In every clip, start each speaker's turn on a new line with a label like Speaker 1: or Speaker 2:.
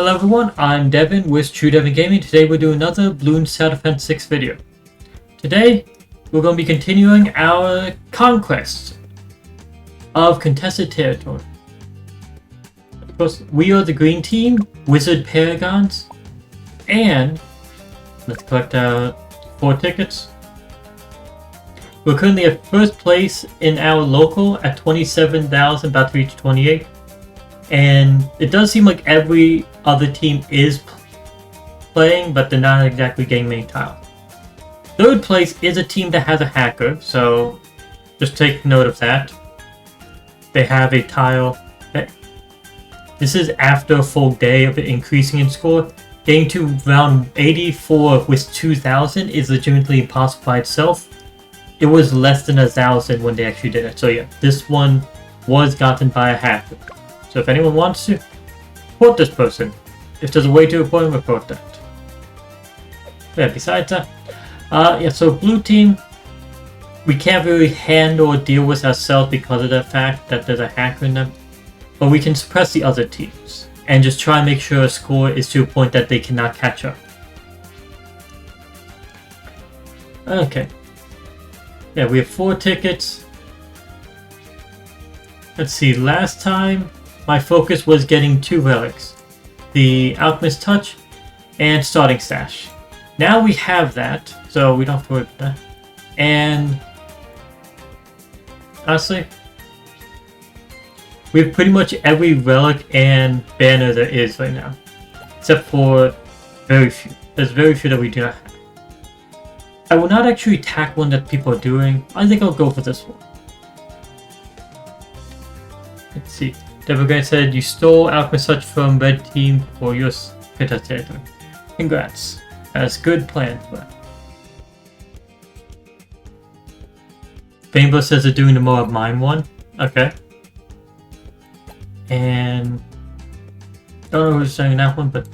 Speaker 1: Hello everyone, I'm Devin with TrueDevinGaming. Today we're doing another Bloons Self-Defense 6 video. Today, we're going to be continuing our conquest of contested territory. Of course, we are the green team, Wizard Paragons, and let's collect our 4 tickets. We're currently at first place in our local at 27,000, about to reach 28. And it does seem like every other team is playing, but they're not exactly getting many tiles. Third place is a team that has a hacker, so just take note of that. They have a tile. This is after a full day of it increasing in score. Getting to round 84 with 2,000 is legitimately impossible by itself. It was less than 1,000 when they actually did it. So yeah, this one was gotten by a hacker. So if anyone wants to, report this person. If there's a way to report him, report that. Yeah, besides that, yeah, so blue team, we can't really handle or deal with ourselves because of the fact that there's a hacker in them. But we can suppress the other teams and just try and make sure a score is to a point that they cannot catch up. Okay. Yeah, we have 4 tickets. Let's see, last time my focus was getting 2 relics. The Alchemist Touch and Starting Stash. Now we have that, so we don't have to worry about that. And honestly, we have pretty much every relic and banner there is right now. Except for very few. There's very few that we do not have. I will not actually attack one that people are doing. I think I'll go for this one. Let's see. Devil Guy said you stole Alchemist Touch from red team for your contested territory. Congrats. That's a good plan for that. Rainbow says they're doing the Moab Mine one. Okay. And don't know who's saying that one, but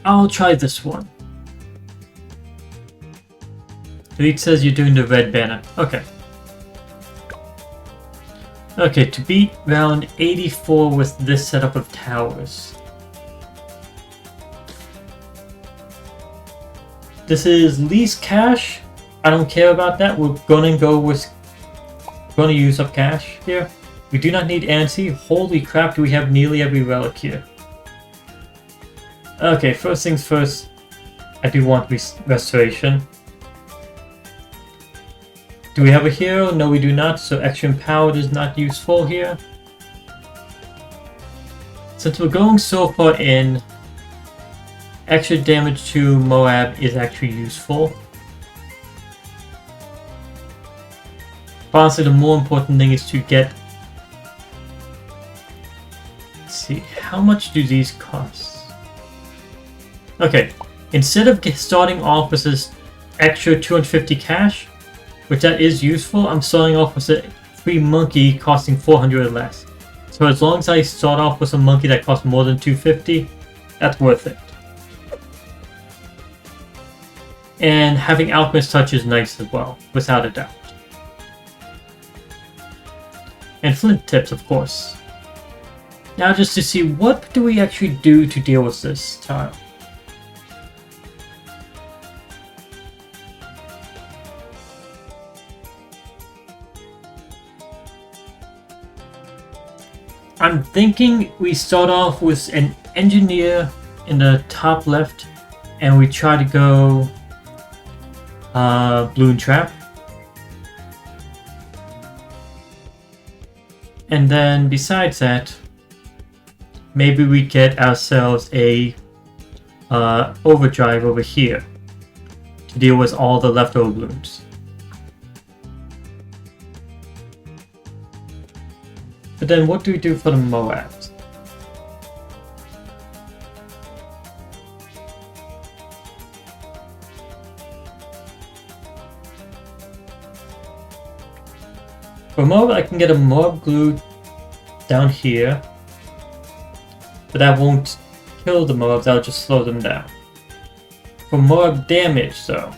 Speaker 1: I'll try this one. Delete says you're doing the red banner. Okay. Okay, to beat round 84 with this setup of towers. This is least cash. I don't care about that. We're gonna go with... We're gonna use up cash here. We do not need Ansi. Holy crap, do we have nearly every relic here. Okay, first things first. I do want restoration. Do we have a hero? No, we do not, so extra empowered is not useful here. Since we're going so far in, extra damage to Moab is actually useful. But honestly, the more important thing is to get... Let's see, how much do these cost? Okay, instead of starting off with this extra 250 cash, which that is useful, I'm starting off with a free monkey costing 400 or less. So as long as I start off with a monkey that costs more than 250, that's worth it. And having Alchemist Touch is nice as well, without a doubt. And Flint Tips, of course. Now just to see, what do we actually do to deal with this tile? I'm thinking we start off with an engineer in the top left, and we try to go Balloon Trap. And then besides that, maybe we get ourselves a overdrive over here to deal with all the leftover balloons. But then what do we do for the Moabs? For Moab, I can get a Moab glue down here. But that won't kill the Moabs, that'll just slow them down. For Moab damage though,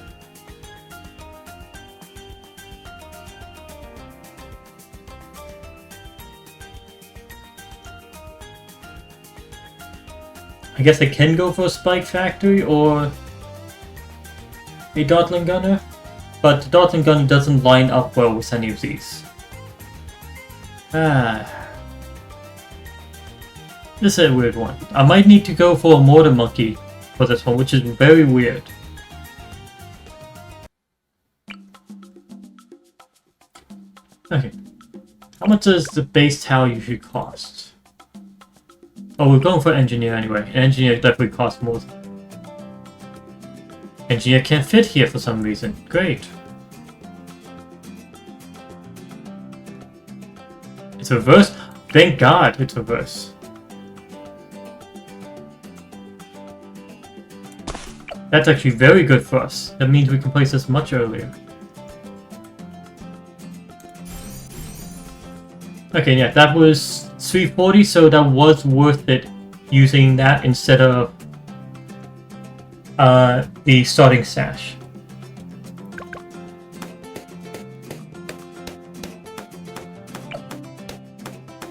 Speaker 1: I guess I can go for a Spike Factory or a Dotling Gunner, but the Dotling Gunner doesn't line up well with any of these. This is a weird one. I might need to go for a Mortar Monkey for this one, which is very weird. Okay. How much does the base tower usually cost? Oh, we're going for Engineer anyway. An Engineer definitely costs more. Engineer can't fit here for some reason. Great. It's reverse? Thank God it's reverse. That's actually very good for us. That means we can place this much earlier. Okay, yeah, that was 340, so that was worth it using that instead of the starting stash.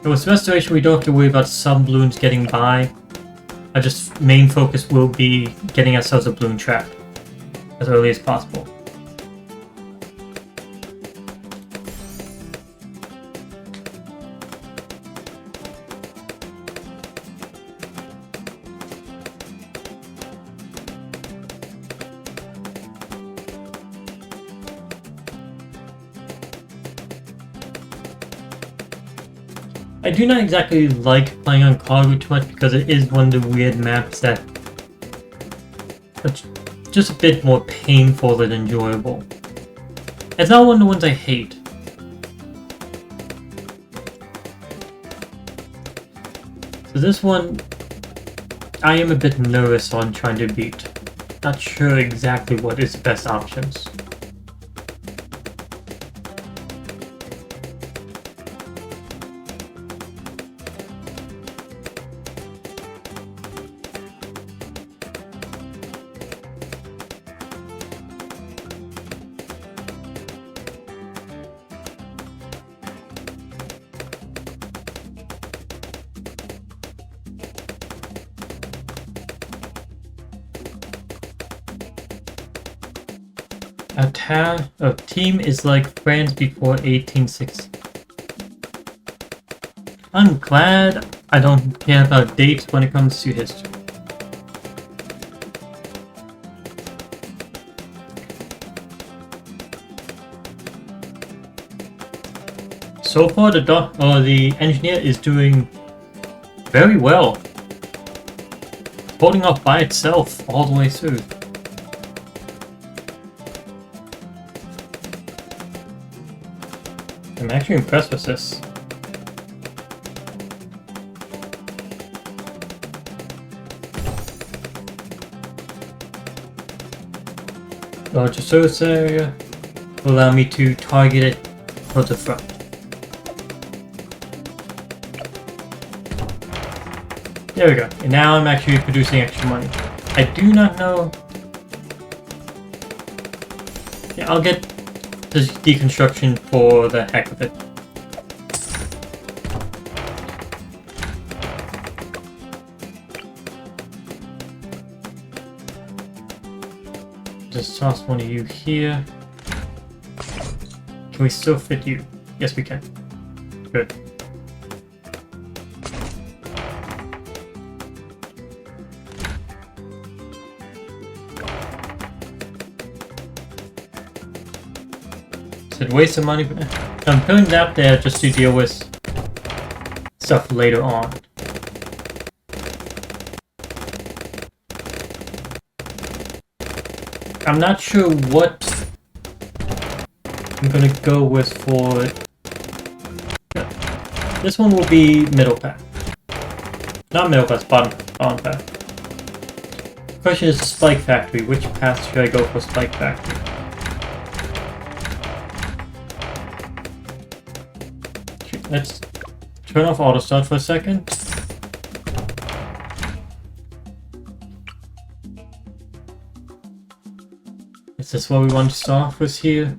Speaker 1: And with Restoration, we don't have to worry about some balloons getting by. Our just main focus will be getting ourselves a balloon trap as early as possible. I do not exactly like playing on cargo too much because it is one of the weird maps that's just a bit more painful than enjoyable. It's not one of the ones I hate. So this one, I am a bit nervous on trying to beat. Not sure exactly what is the best options. A team is like friends before 1860. I'm glad I don't care about dates when it comes to history. So far, the engineer is doing very well, holding up by itself all the way through. I'm actually impressed with this. Larger surface area will allow me to target it towards the front. There we go. And now I'm actually producing extra money. I do not know. Yeah, I'll get this deconstruction for the heck of it. Just toss one of you here. Can we still fit you? Yes, we can. Good. Said waste of money, but I'm putting that there just to deal with stuff later on. I'm not sure what I'm gonna go with for this one. Will be middle path, not middle path, bottom path. The question is Spike Factory. Which path should I go for Spike Factory? Let's turn off auto start for a second. Is this what we want to start off with here?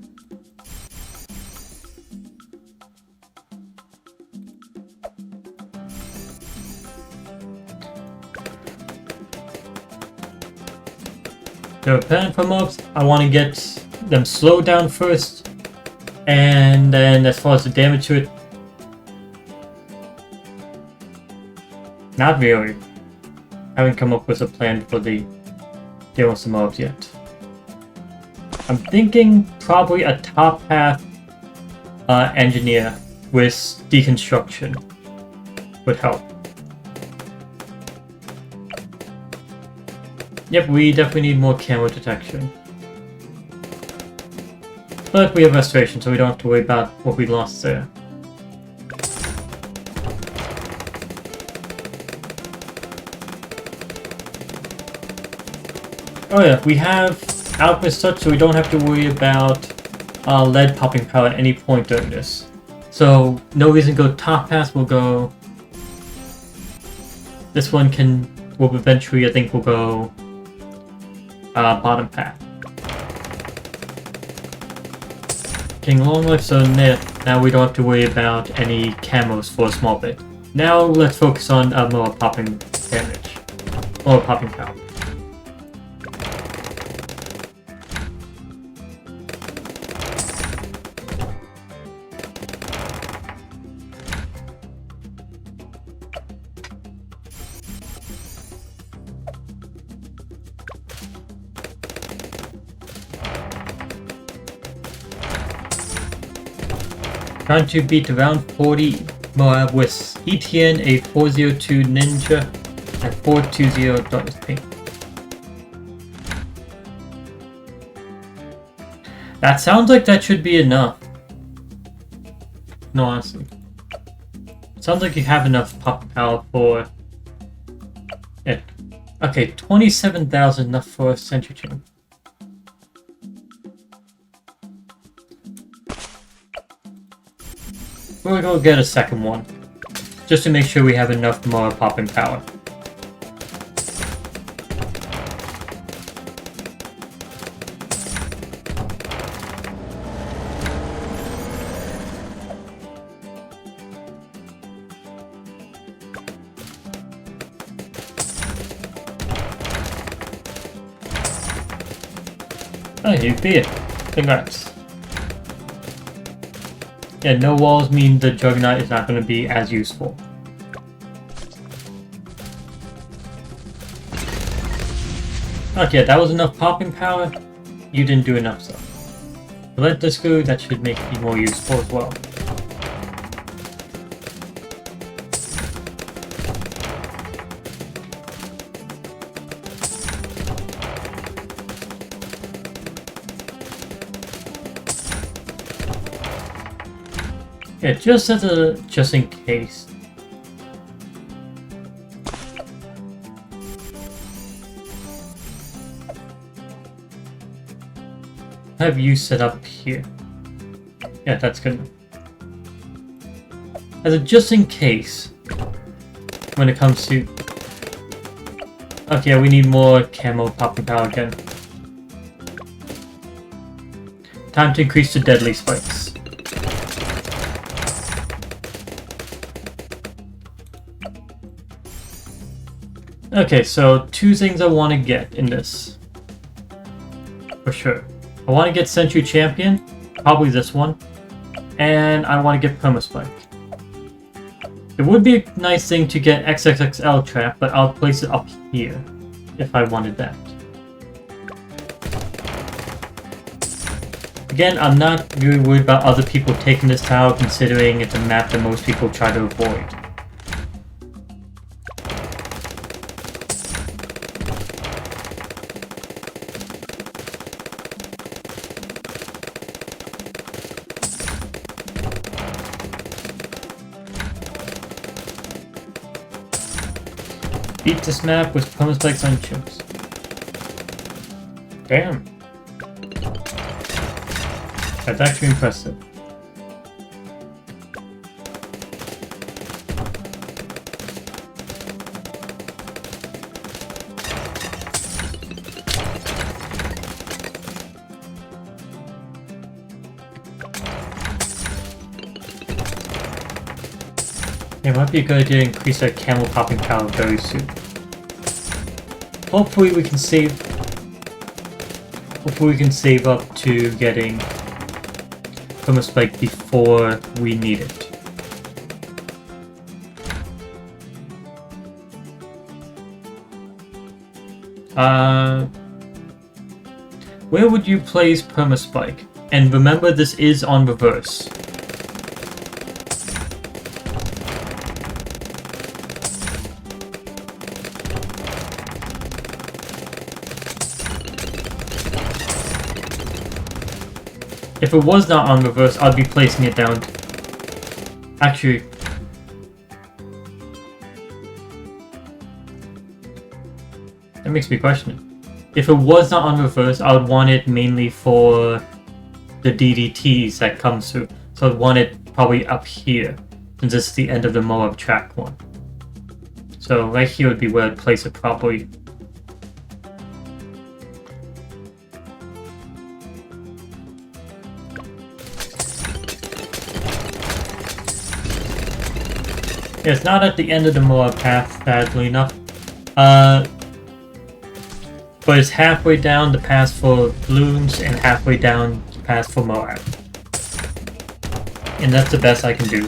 Speaker 1: the repellent for mobs, I want to get them slowed down first, and then as far as the damage to it, not really. I haven't come up with a plan for the deal with the mobs yet. I'm thinking probably a top path engineer with deconstruction would help. Yep, we definitely need more camo detection. But we have restoration, so we don't have to worry about what we lost there. Oh yeah, we have Alchemist Touch, so we don't have to worry about lead popping power at any point during this. So, no reason to go top pass, we'll go... This one will eventually, I think, we'll go bottom path. Getting long life, so now we don't have to worry about any camos for a small bit. Now let's focus on more popping damage. More popping power. Trying to beat around 40 Moab with ETN, a 402 Ninja, and 420 Darkness Paint. That sounds like that should be enough. No, honestly. Sounds like you have enough pop power for it. Okay, 27,000 enough for a Sentry Chain. We'll go get a second one, just to make sure we have enough more popping power. Oh, you beat it. Congrats. Yeah, no walls mean the Juggernaut is not going to be as useful. Okay, that was enough popping power. You didn't do enough stuff. Let this go, that should make it more useful as well. Yeah, just in case. Have you set up here? Yeah, that's good. As a just in case, when it comes to... Okay, we need more camo popping power again. Time to increase the deadly spikes. Okay, so two things I want to get in this. For sure. I want to get Sentry Champion, probably this one, and I want to get Permaspike. It would be a nice thing to get XXXL Trap, but I'll place it up here if I wanted that. Again, I'm not really worried about other people taking this tower, considering it's a map that most people try to avoid. Beat this map with Permaspikes on chips. Damn. That's actually impressive. It might be a good idea to increase our camel popping power very soon. Hopefully we can save Hopefully we can save up to getting from a spike before we need it. Where would you place Permaspike? And remember, this is on reverse. If it was not on reverse, I'd be placing it down. Actually, that makes me question it. If it was not on reverse, I would want it mainly for the DDTs that comes through. So I'd want it probably up here, since this is the end of the Moab track one. So right here would be where I'd place it properly. Yeah, it's not at the end of the Moab path, sadly enough. But it's halfway down the path for balloons and halfway down the path for Moab. And that's the best I can do.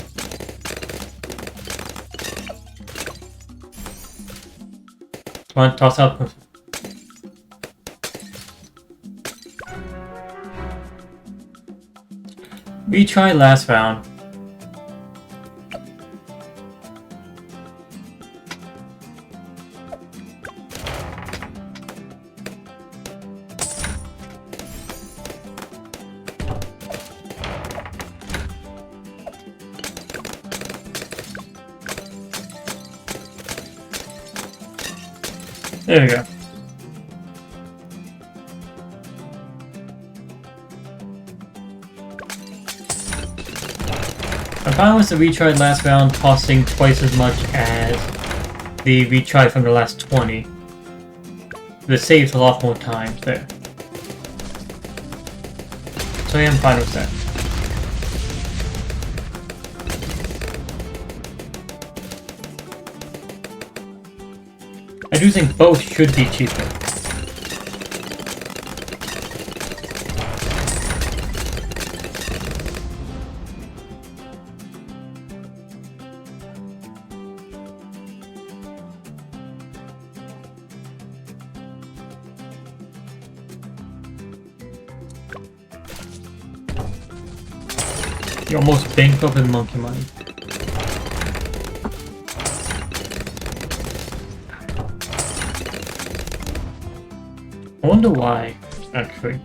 Speaker 1: Come on, toss up. Retry last round. There we go. I found with the retry last round tossing twice as much as the retry from the last 20. It saves a lot more time there. So yeah, I'm fine with that. I do think both should be cheaper. You're almost bankrupt in monkey money. I wonder why, actually.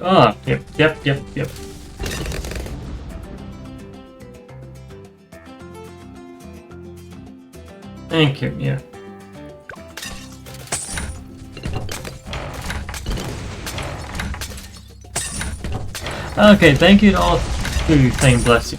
Speaker 1: Oh, yep. Thank you, yeah. Okay, thank you to all who saying bless you.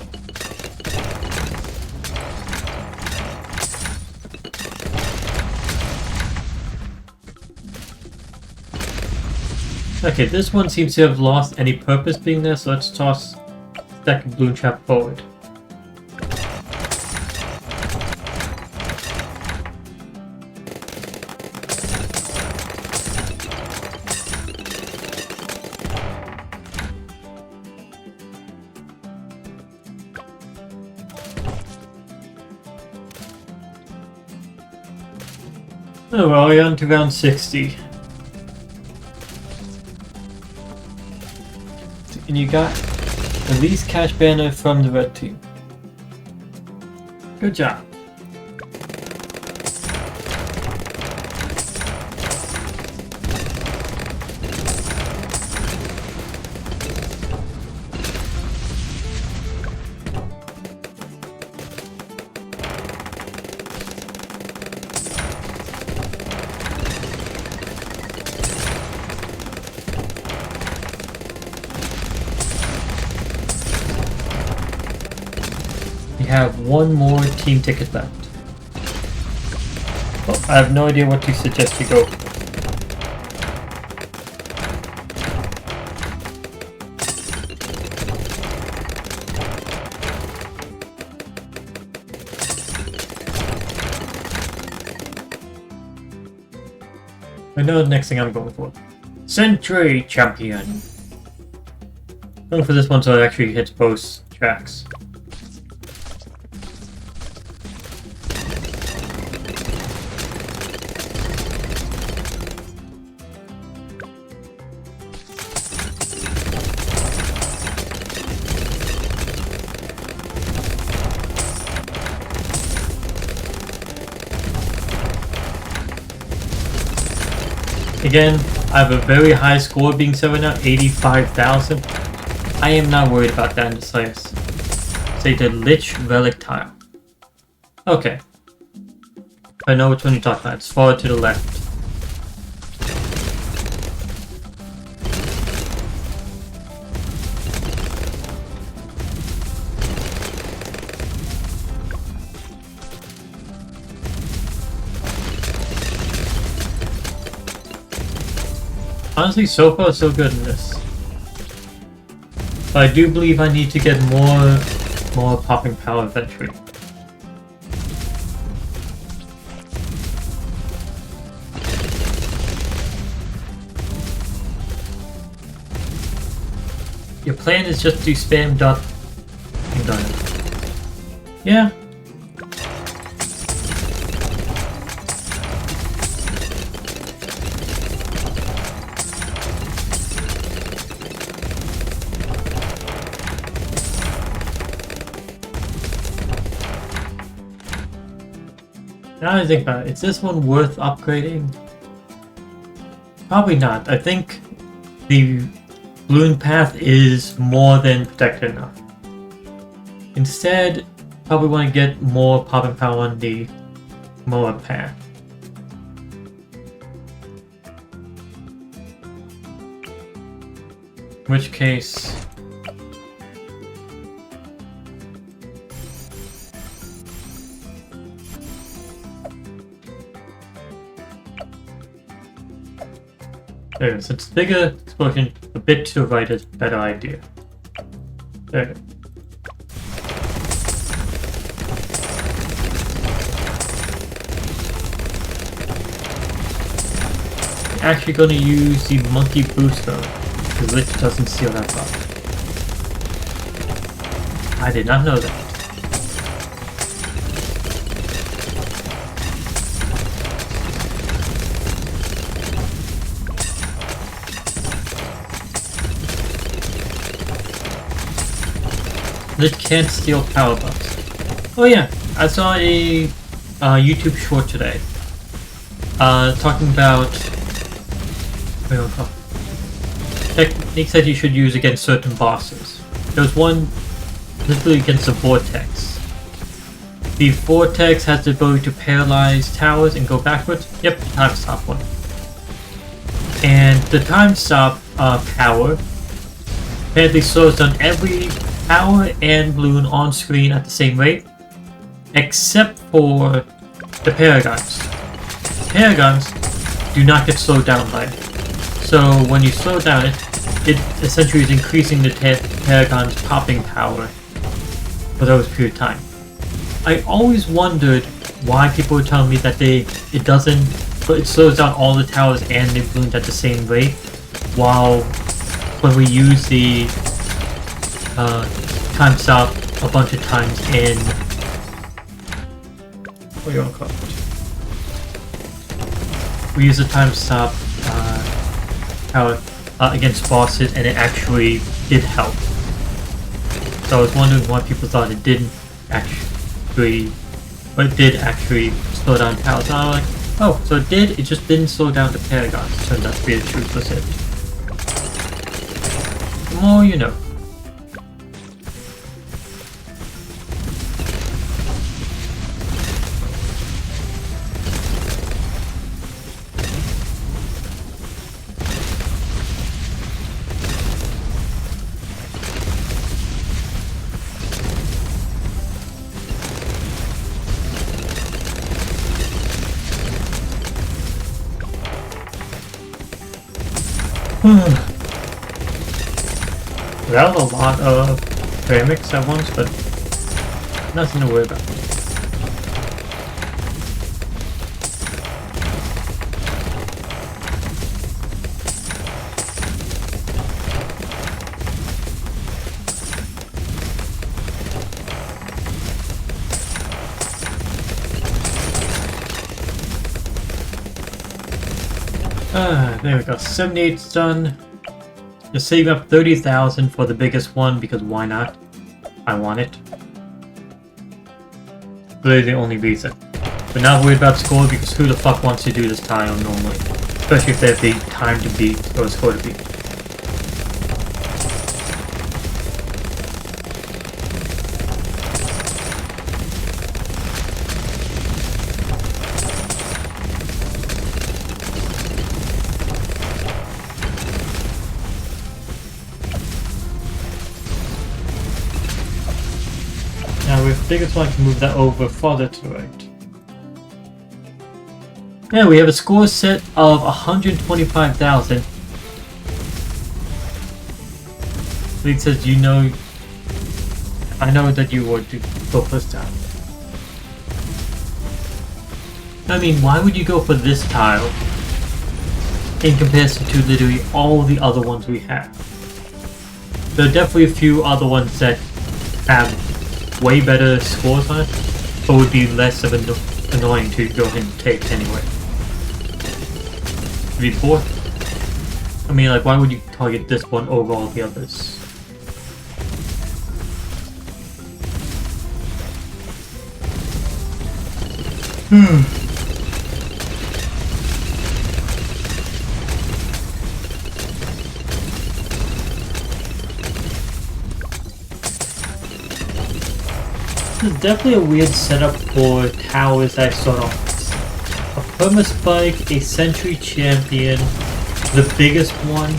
Speaker 1: Okay, this one seems to have lost any purpose being there, so let's toss second balloon trap forward. Oh well, we're on to round 60. And you got the least cash banner from the red team. Good job. Have one more team ticket left. Oh, I have no idea what to suggest you go. I know the next thing I'm going for. Century Champion. Going for this one so it actually hits both tracks. Again, I have a very high score being 7 out, 85,000. I am not worried about that in this race. Say the Lich Relic tile. Okay. I know which one you're talking about. It's far to the left. Honestly, so far so good in this. But I do believe I need to get more popping power eventually. Your plan is just to spam dot and done. Yeah. Now I think about it, is this one worth upgrading? Probably not. I think the balloon path is more than protected enough. Instead, probably want to get more popping power on the Moa path. In which case... there it is. It's bigger explosion, a bit to the right is a better idea. There it is. I'm actually going to use the monkey booster because Lich doesn't steal that buff. I did not know that. Lich can't steal power buffs. Oh yeah, I saw a YouTube short today talking about techniques that you should use against certain bosses. There was one specifically against the Vortex. The Vortex has the ability to paralyze towers and go backwards. Yep, time stop one. And the time stop power apparently slows down every power and balloon on screen at the same rate, except for the paragons. Paragons do not get slowed down by it. So when you slow down it essentially is increasing the paragon's popping power for those period of time. I always wondered why people were telling me that it slows down all the towers and the balloons at the same rate, while when we use the time stop a bunch of times in what do you want to call it? We use the time stop power against bosses, and it actually did help. So I was wondering why people thought it didn't actually, but it did actually slow down towers. And I was like, oh, so it did. It just didn't slow down the paragons. Turned out to be the truth was it. The more you know. That was a lot of ceramics at once, but nothing to worry about. There we go. 78's done. Just saving up 30,000 for the biggest one because why not? I want it. Really the only reason. But not worried about score because who the fuck wants to do this tile normally? Especially if they have the time to beat or score to beat. Now with biggest one, I can move that over farther to the right. Yeah, we have a score set of 125,000. League says, you know, I know that you want to go first down. I mean, why would you go for this tile in comparison to literally all the other ones we have? There are definitely a few other ones that have way better scores on it, but would be less of annoying to go ahead and take anyway. V4? I mean, like, why would you target this one over all the others? This is definitely a weird setup for towers I sort of. A Perma-Spike, a Century Champion, the biggest one,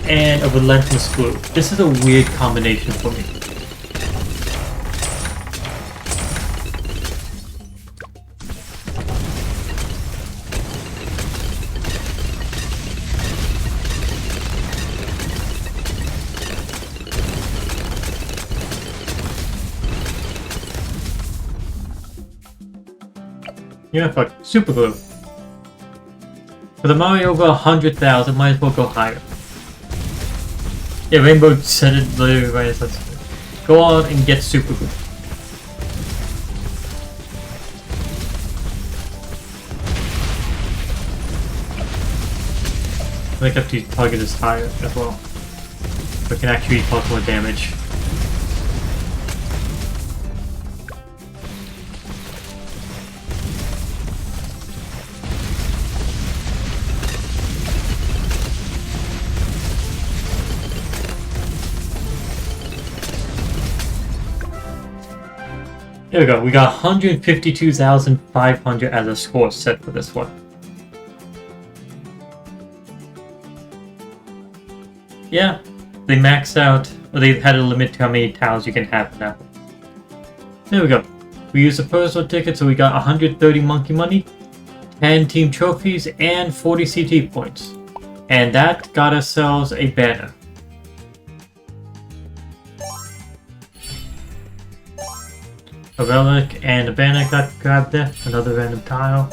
Speaker 1: and a Relentless Glue. This is a weird combination for me. Yeah, fuck. Super glue. For the Mario over 100,000, might as well go higher. Yeah, Rainbow said it literally right as let's go on and get super glue. I think I have to target this higher as well. So it can actually cause more damage. There we go, we got 152,500 as a score set for this one. Yeah, they maxed out, or they had a limit to how many tiles you can have now. There we go. We used a personal ticket, so we got 130 monkey money, 10 team trophies, and 40 CT points. And that got ourselves a banner. A relic and a banner got grabbed there, another random tile,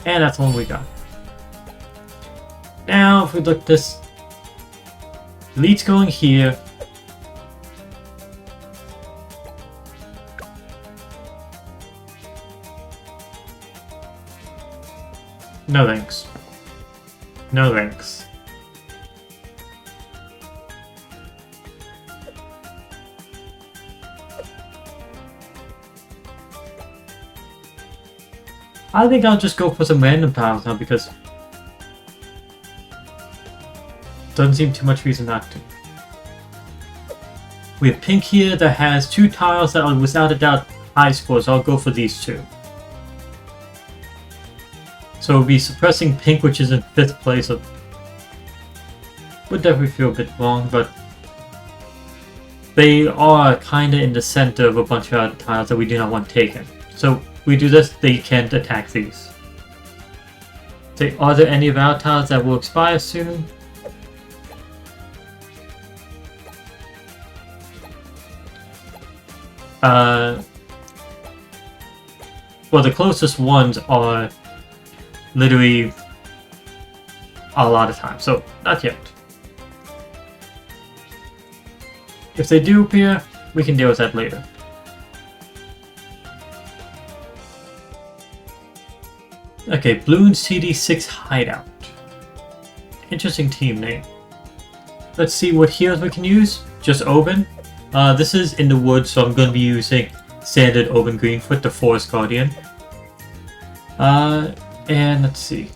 Speaker 1: and that's the one we got. Now, if we look this, Elite's going here. No thanks. No thanks. I think I'll just go for some random tiles now because doesn't seem too much reason not to. We have pink here that has two tiles that are without a doubt high scores, so I'll go for these two. So we'll be suppressing pink, which is in 5th place. Would definitely feel a bit wrong, but they are kinda in the center of a bunch of other tiles that we do not want taken. So we do this, they can't attack these. So are there any of our tiles that will expire soon? Well, the closest ones are literally a lot of time, so not yet. If they do appear, we can deal with that later. Okay, Bloons BTD6 Hideout. Interesting team name. Let's see what heroes we can use. Just Oben. This is in the woods, so I'm going to be using standard Oben Greenfoot, the Forest Guardian. And let's see.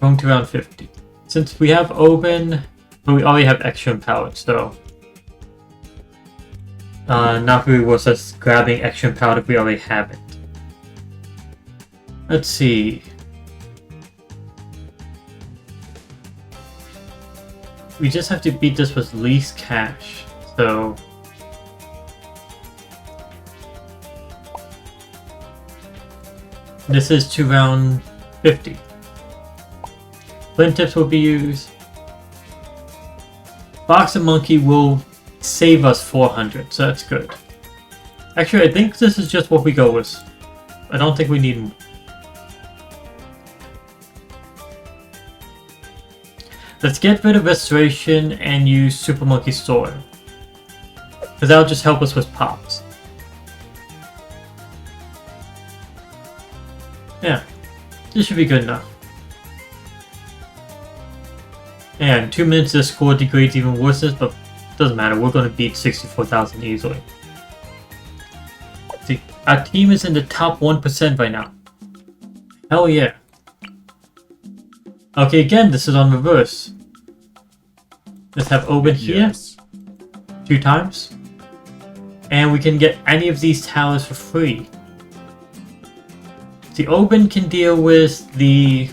Speaker 1: Going to round 50. Since we have Oben, but we already have extra empowered, so not really worth us grabbing extra empowered if we already have it. Let's see. We just have to beat this with least cash, so this is to round 50. Flint tips will be used. Box and Monkey will save us 400, so that's good. Actually, I think this is just what we go with. I don't think we need more. Let's get rid of Restoration and use Super Monkey Store, because that'll just help us with pops. Yeah, this should be good enough. And 2 minutes the score degrades even worse, but doesn't matter, we're going to beat 64,000 easily. See, our team is in the top 1% right now. Hell yeah. Okay, again, this is on reverse. Let's have Oben here. Yes. 2 times. And we can get any of these towers for free. The Oben can deal with the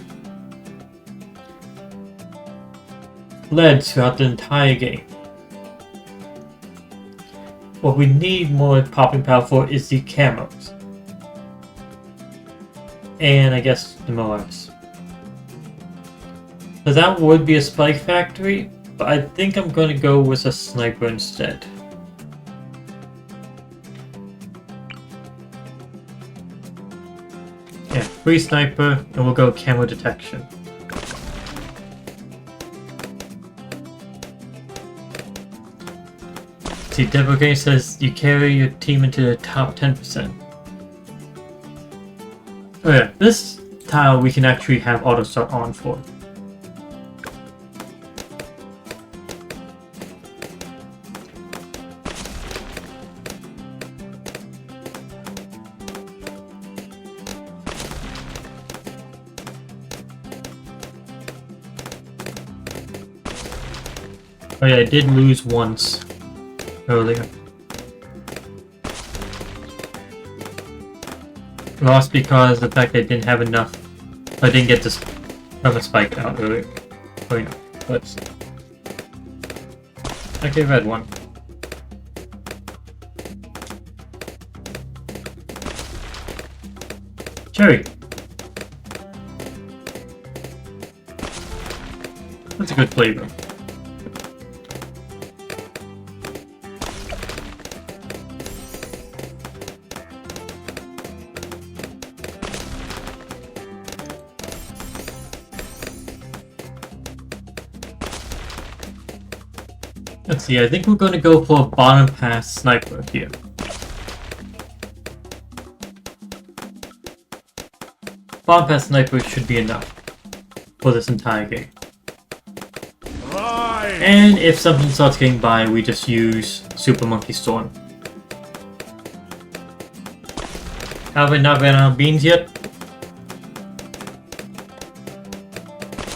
Speaker 1: leads throughout the entire game. What we need more popping power for is the camos. And I guess the Moabs. So that would be a spike factory, but I think I'm going to go with a sniper instead. Yeah, free sniper, and we'll go camo detection. See, Devil Game says you carry your team into the top 10%. Oh yeah, this tile we can actually have auto start on for. Oh yeah, I did lose once earlier. Lost because of the fact I didn't have enough. I didn't get this from a spike out earlier. Oh yeah, let's see. Okay, red one. Cherry. That's a good flavor. Let's see, I think we're going to go for a bottom pass sniper here. Bottom pass sniper should be enough for this entire game. And if something starts getting by, we just use Super Monkey Storm. Have I not ran out of beans yet?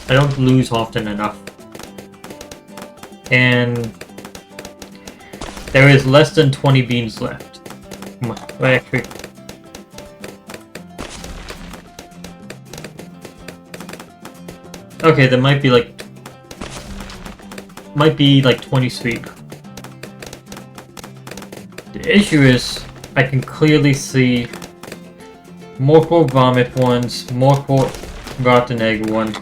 Speaker 1: I don't lose often enough. And there is less than 20 beans left. Come on, right, actually. Okay, there might be like 23. The issue is I can clearly see more for vomit ones, more for rotten egg one.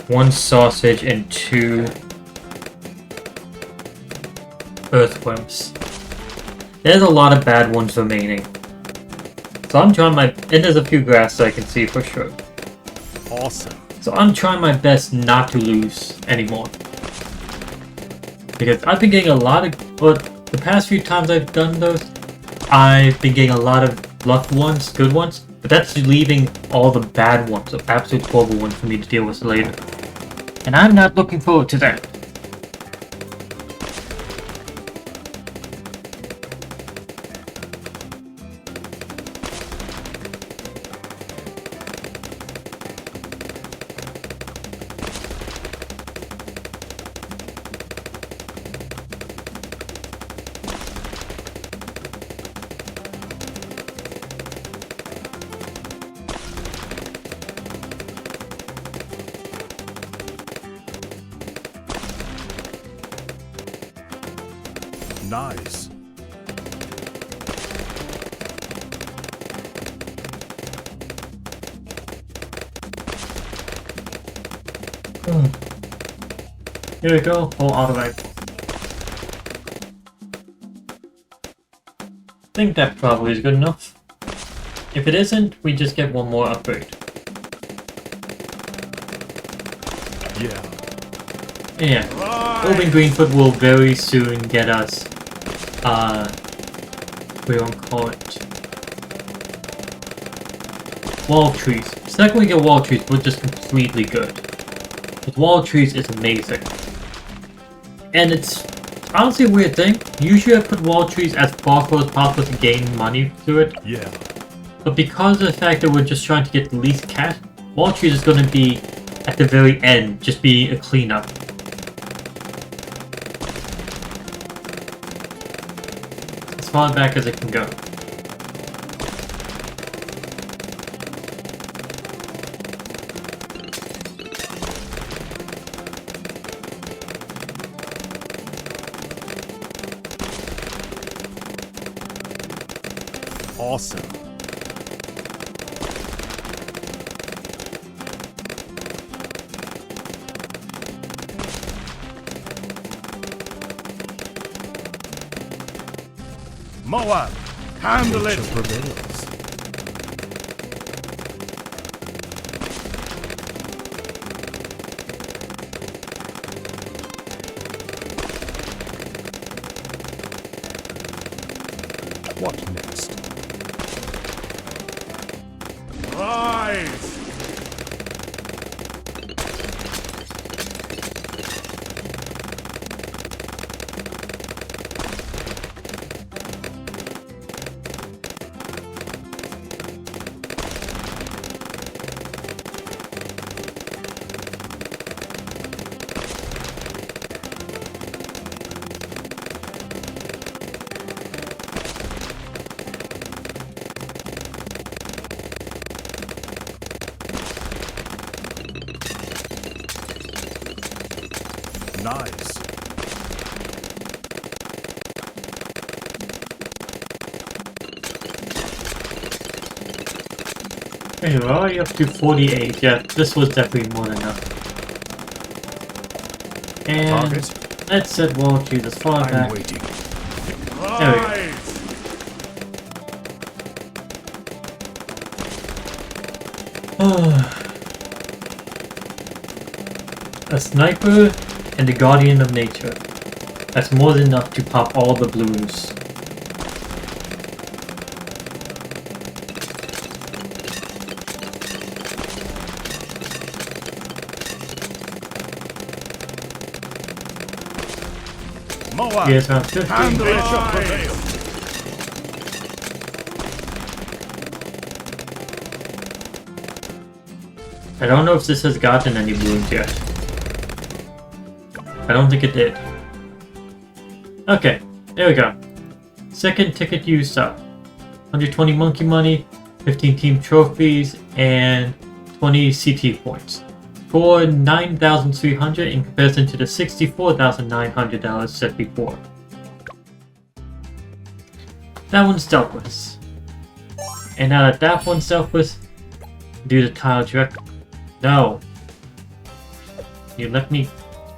Speaker 1: 1 sausage and 2 earthworms. There's a lot of bad ones remaining. So I'm trying my... and there's a few grass that I can see for sure.
Speaker 2: Awesome.
Speaker 1: So I'm trying my best not to lose anymore. Because I've been getting a lot of... but the past few times I've done those, I've been getting a lot of luck ones, good ones, but that's leaving all the bad ones, the absolute horrible ones for me to deal with later. And I'm not looking forward to that.
Speaker 2: Nice.
Speaker 1: Here we go, all automatic. I think that probably is good enough. If it isn't, we just get one more upgrade.
Speaker 2: Yeah.
Speaker 1: Yeah. Open Greenfoot will very soon get us, we won't call it wall trees. The second we get wall trees, we're just completely good. But wall trees is amazing. And it's honestly a weird thing. Usually I put wall trees as far as possible to gain money through it.
Speaker 2: Yeah.
Speaker 1: But because of the fact that we're just trying to get the least cash, wall trees is going to be at the very end, just be a cleanup. As far back as it can go.
Speaker 2: Awesome. Moab, handle it. Prevails. What next? Rise! Nice.
Speaker 1: Okay, we're already up to 48. Yeah, this was definitely more than enough. And
Speaker 2: Target.
Speaker 1: let's set wall trees as far
Speaker 2: I'm
Speaker 1: back.
Speaker 2: waiting.
Speaker 1: There we go. A sniper and the guardian of nature. That's more than enough to pop all the balloons.
Speaker 2: Moab,
Speaker 1: Here's around 50.
Speaker 2: handle it.
Speaker 1: I don't know if this has gotten any balloons yet. I don't think it did. Okay, there we go. Second ticket used up. 120 monkey money, 15 team trophies, and 20 CT points. For 9,300 in comparison to the 64,900 that was set before. That one's dealt with. And now that that one's dealt with, do the tile direct. No. You let me.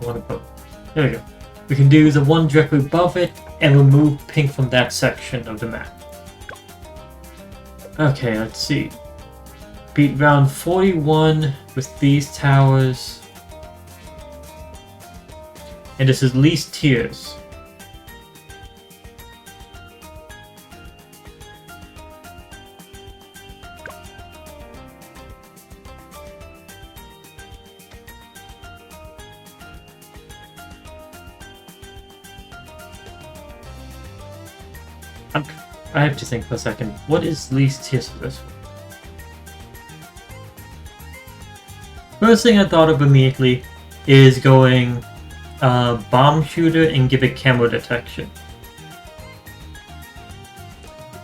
Speaker 1: I want to put. There we go. We can do the one directly above it and remove pink from that section of the map. Okay, let's see. Beat round 41 with these towers. And this is least tiers. I have to think for a second. What is least tiers for this one? First thing I thought of immediately is going bomb shooter and give it camo detection.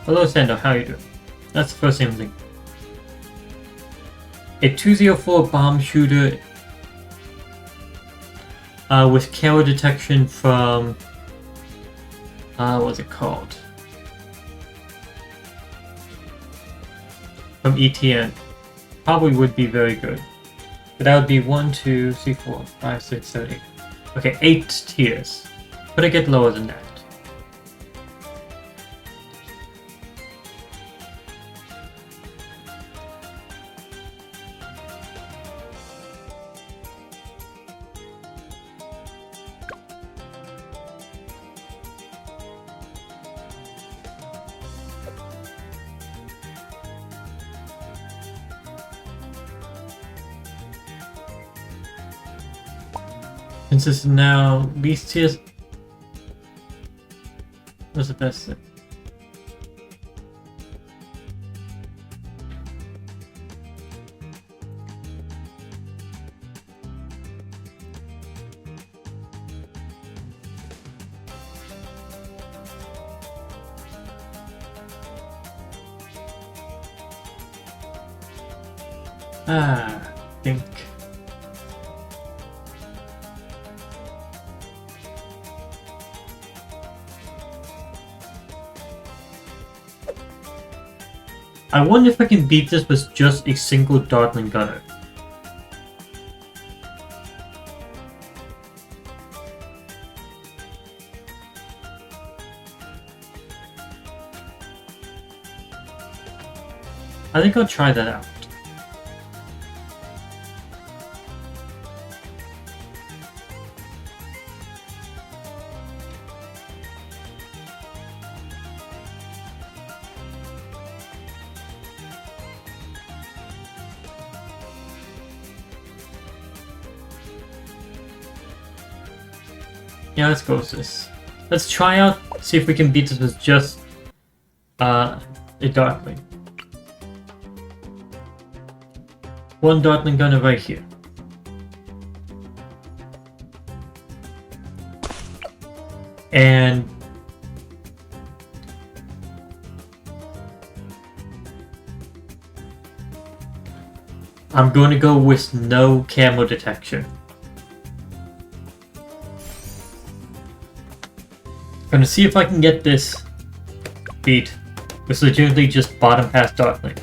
Speaker 1: Hello Sando, how you doing? That's the first thing I'm thinking. A 204 bomb shooter with camo detection from what's it called? From ETN. Probably would be very good. But that would be 1, 2, 3, 4, 5, 6, 7, 8. Okay, 8 tiers. Could I get lower than that? Since this is now least tiers, what's the best thing? I think. I wonder if I can beat this with just a single Dartling Gunner. I think I'll try that out. Yeah, let's go with this. Let's try out, see if we can beat this with just a Dartling. One Dartling Gunner right here. And I'm going to go with no camo detection. I'm gonna see if I can get this beat with legitimately just bottom pass Dartling.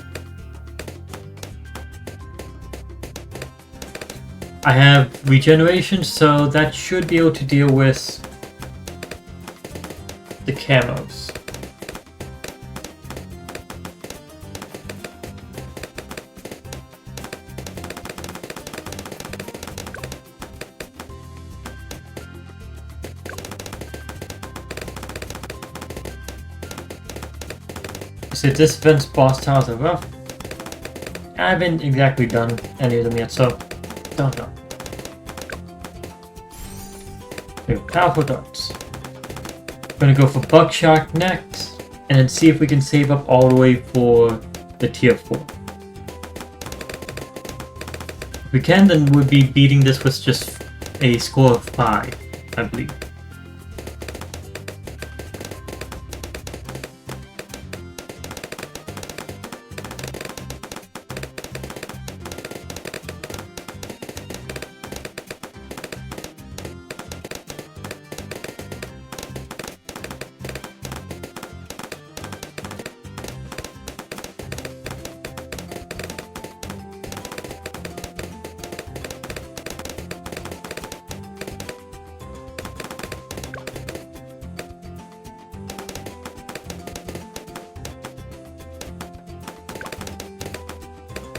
Speaker 1: I have regeneration, so that should be able to deal with the camos. So this event's boss towers are rough. I haven't exactly done any of them yet, so don't know. Okay, powerful darts. I'm gonna go for buckshot next, and then see if we can save up all the way for the tier 4. If we can, then we'll be beating this with just a score of 5, I believe.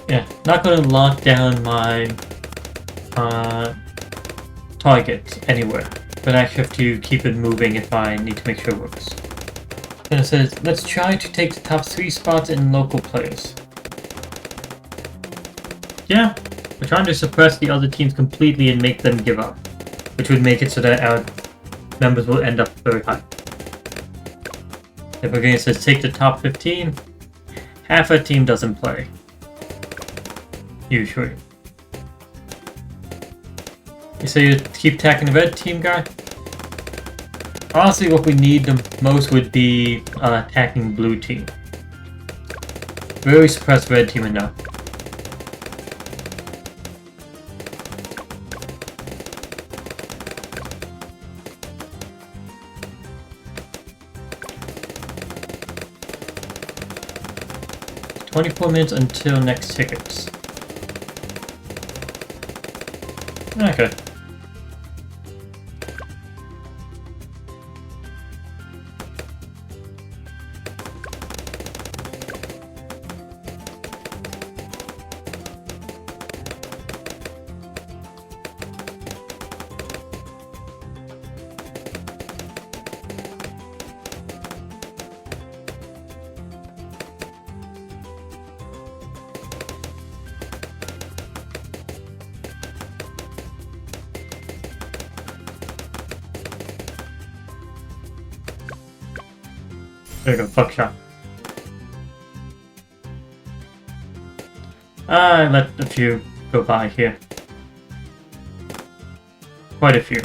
Speaker 1: Yeah, not going to lock down my target anywhere, but I actually have to keep it moving if I need to make sure it works. Then it says, let's try to take the top 3 spots in local players. Yeah, we're trying to suppress the other teams completely and make them give up, which would make it so that our members will end up very high. If a game says take the top 15, half a team doesn't play. Usually. So you keep attacking the red team guy? Honestly, what we need the most would be attacking blue team. Really suppress red team enough. "24 minutes until next tickets." Okay. There you go, fuck shot. I let a few go by here. Quite a few.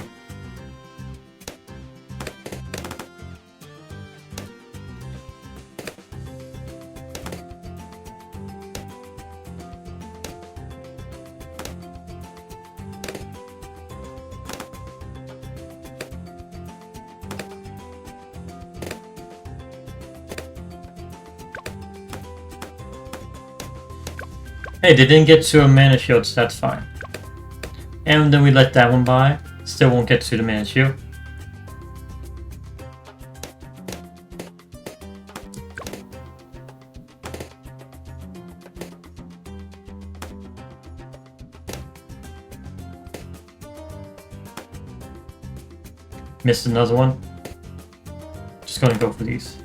Speaker 1: Hey, they didn't get to a mana shield, so that's fine. And then we let that one by. Still won't get to the mana shield. Missed another one. Just gonna go for these.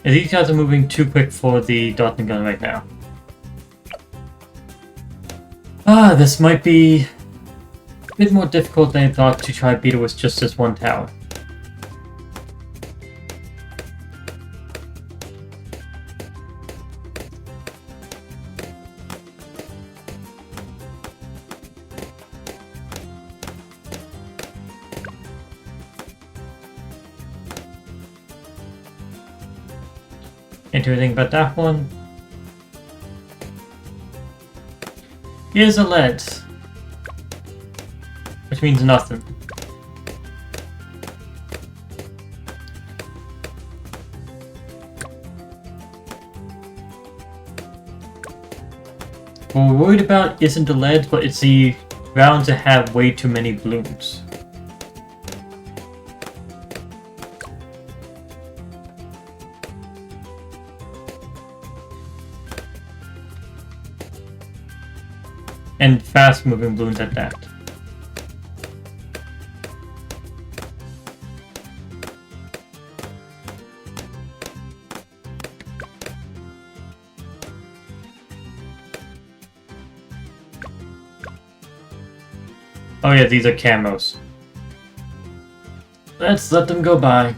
Speaker 1: And these guys are moving too quick for the dot and gun right now. This might be a bit more difficult than I thought to try to beat it with just this one tower. Can't do anything about that one. Here's a lead, which means nothing. What we're worried about isn't the lead, but it's the rounds that have way too many balloons. And fast-moving balloons at that. Oh yeah, these are camos. Let's let them go by.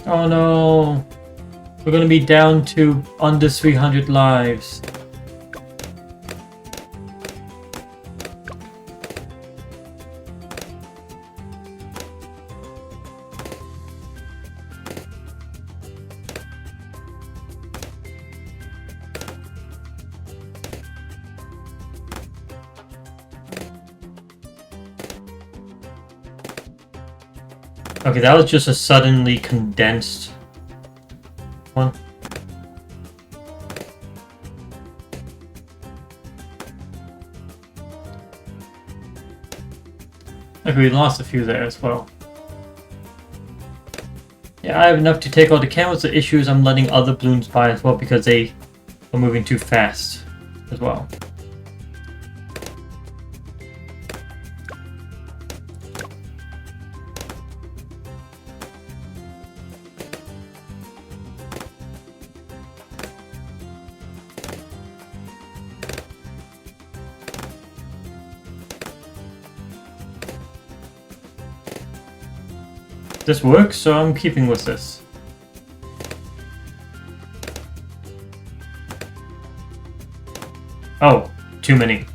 Speaker 1: Oh no! We're gonna be down to under 300 lives. Okay, that was just a suddenly condensed one. Okay, we lost a few there as well. Yeah, I have enough to take all the camos. The issue is I'm letting other balloons by as well because they are moving too fast as well. This works, so I'm keeping with this. Oh, too many.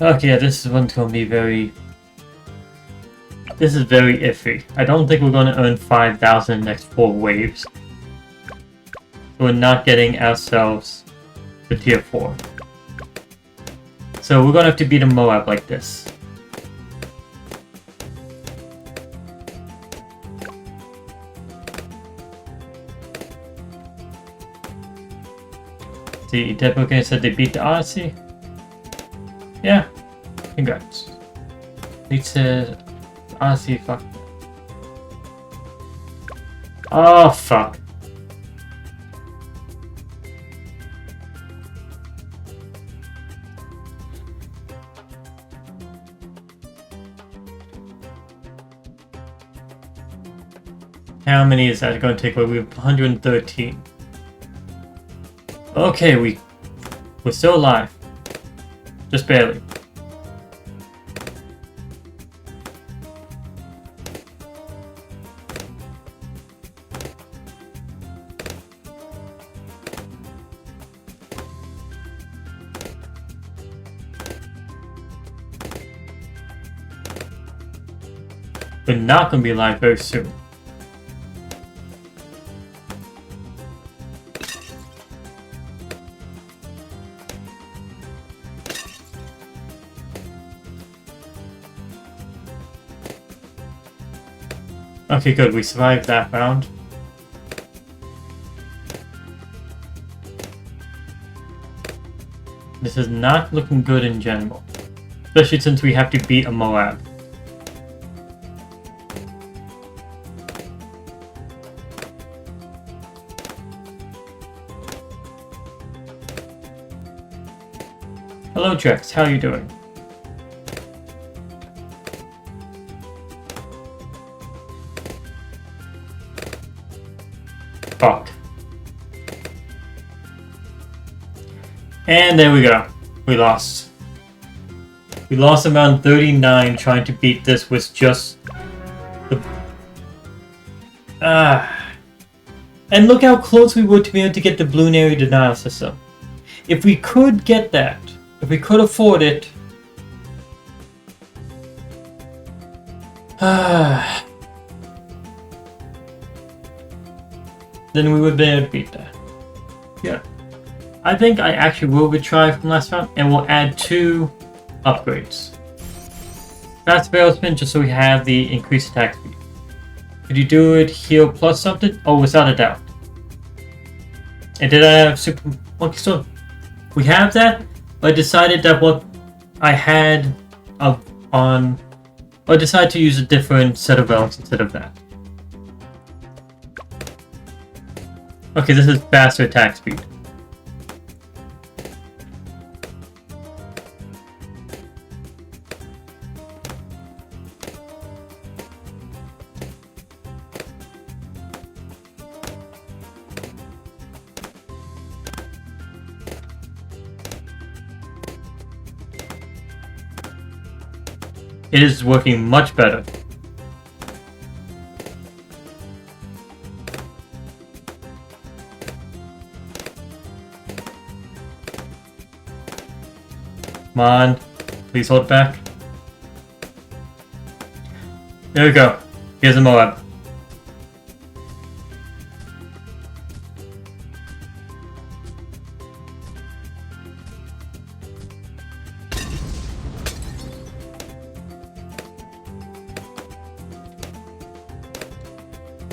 Speaker 1: Okay, this one's gonna be very... This is very iffy. I don't think we're gonna earn 5,000 in the next 4 waves. We're not getting ourselves to tier 4. So we're gonna have to beat a Moab like this. See, Deborah said they beat the Odyssey. Yeah, congrats. He said, Odyssey, fuck. Oh, fuck. How many is that going to take away? We have 113. Okay, we're still alive. Just barely. We're not going to be alive very soon. Okay, good. We survived that round. This is not looking good in general. Especially since we have to beat a Moab. Hello, Drex. How are you doing? Fuck. And there we go. We lost. We lost around 39 trying to beat this with just the... And look how close we were to be able to get the Balloon Area Denial System. If we could get that, if we could afford it... then we would be able to beat that. Yeah. I think I actually will retry from last round, and we'll add 2 upgrades. Fast barrel spin, just so we have the increased attack speed. Could you do it heal plus something? Oh, without a doubt. And did I have super monkey sword? We have that, but I decided that what I had on... I decided to use a different set of relics instead of that. Okay, this is faster attack speed. It is working much better. Come on, please hold back. There we go. Here's a Moab.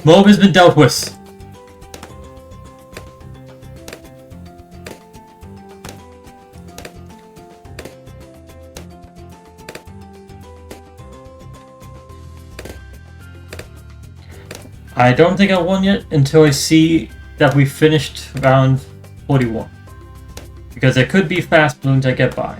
Speaker 1: Moab has been dealt with. I don't think I won yet until I see that we finished round 41. Because there could be fast balloons that get by.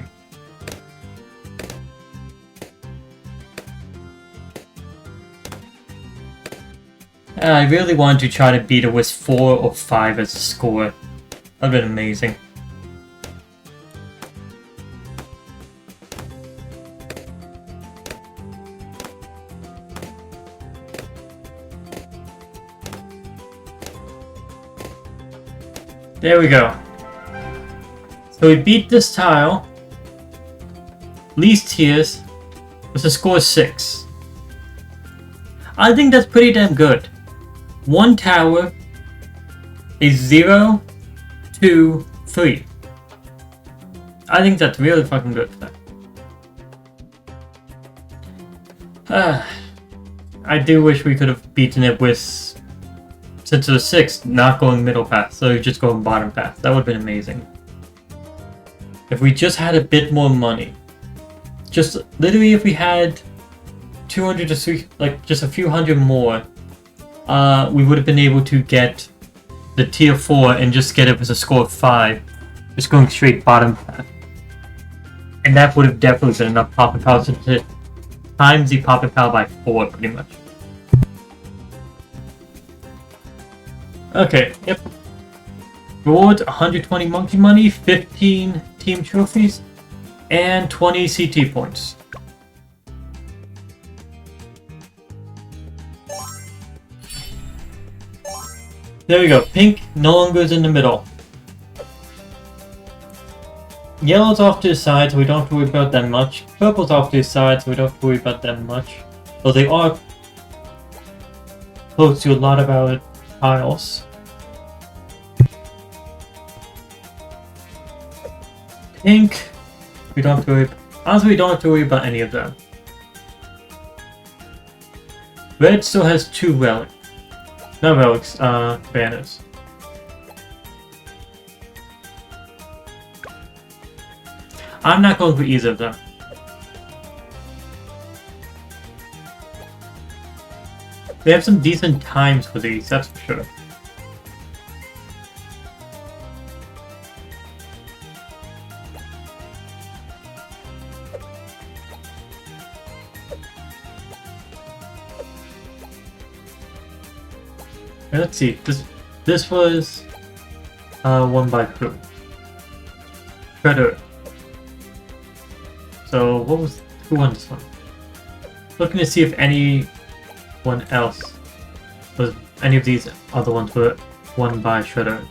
Speaker 1: I really wanted to try to beat it with 4 or 5 as a score. That would have been amazing. There we go. So we beat this tile. Least tiers with a score of 6. I think that's pretty damn good. 1 tower is 0, 2, 3. I think that's really fucking good for that. I do wish we could have beaten it with, since it was 6, not going middle path, so just going bottom path. That would have been amazing. If we just had a bit more money. Just literally if we had 200 to 3, like just a few hundred more, we would have been able to get the tier 4 and just get it with a score of 5. Just going straight bottom path. And that would have definitely been enough popping power to hit times the popping power by 4 pretty much. Okay, yep. Rewards 120 monkey money, 15 team trophies, and 20 CT points. There we go. Pink no longer is in the middle. Yellow's off to the side, so we don't have to worry about that much. Purple's off to the side, so we don't have to worry about that much. Though they are close to a lot of our tiles. Pink, we don't have to worry. Honestly, we don't have to worry about any of them. Red still has 2 relics. Not relics, banners. I'm not going for either of them. They have some decent times for these, that's for sure. Let's see. This was won by who? Shredder. So who won this one? Looking to see if anyone else was any of these other ones were won by Shredder.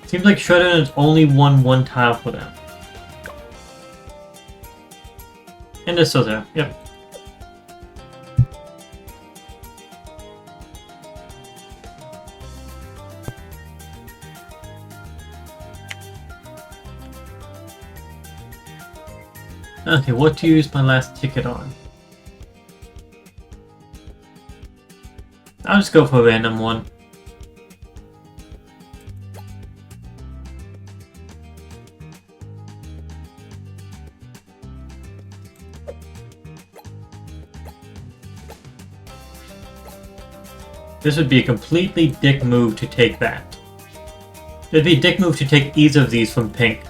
Speaker 1: Seems like Shredder has only won 1 tile for them. And they're still there, yep. Okay, what to use my last ticket on? I'll just go for a random one. This would be a completely dick move to take that. It'd be a dick move to take either of these from pink.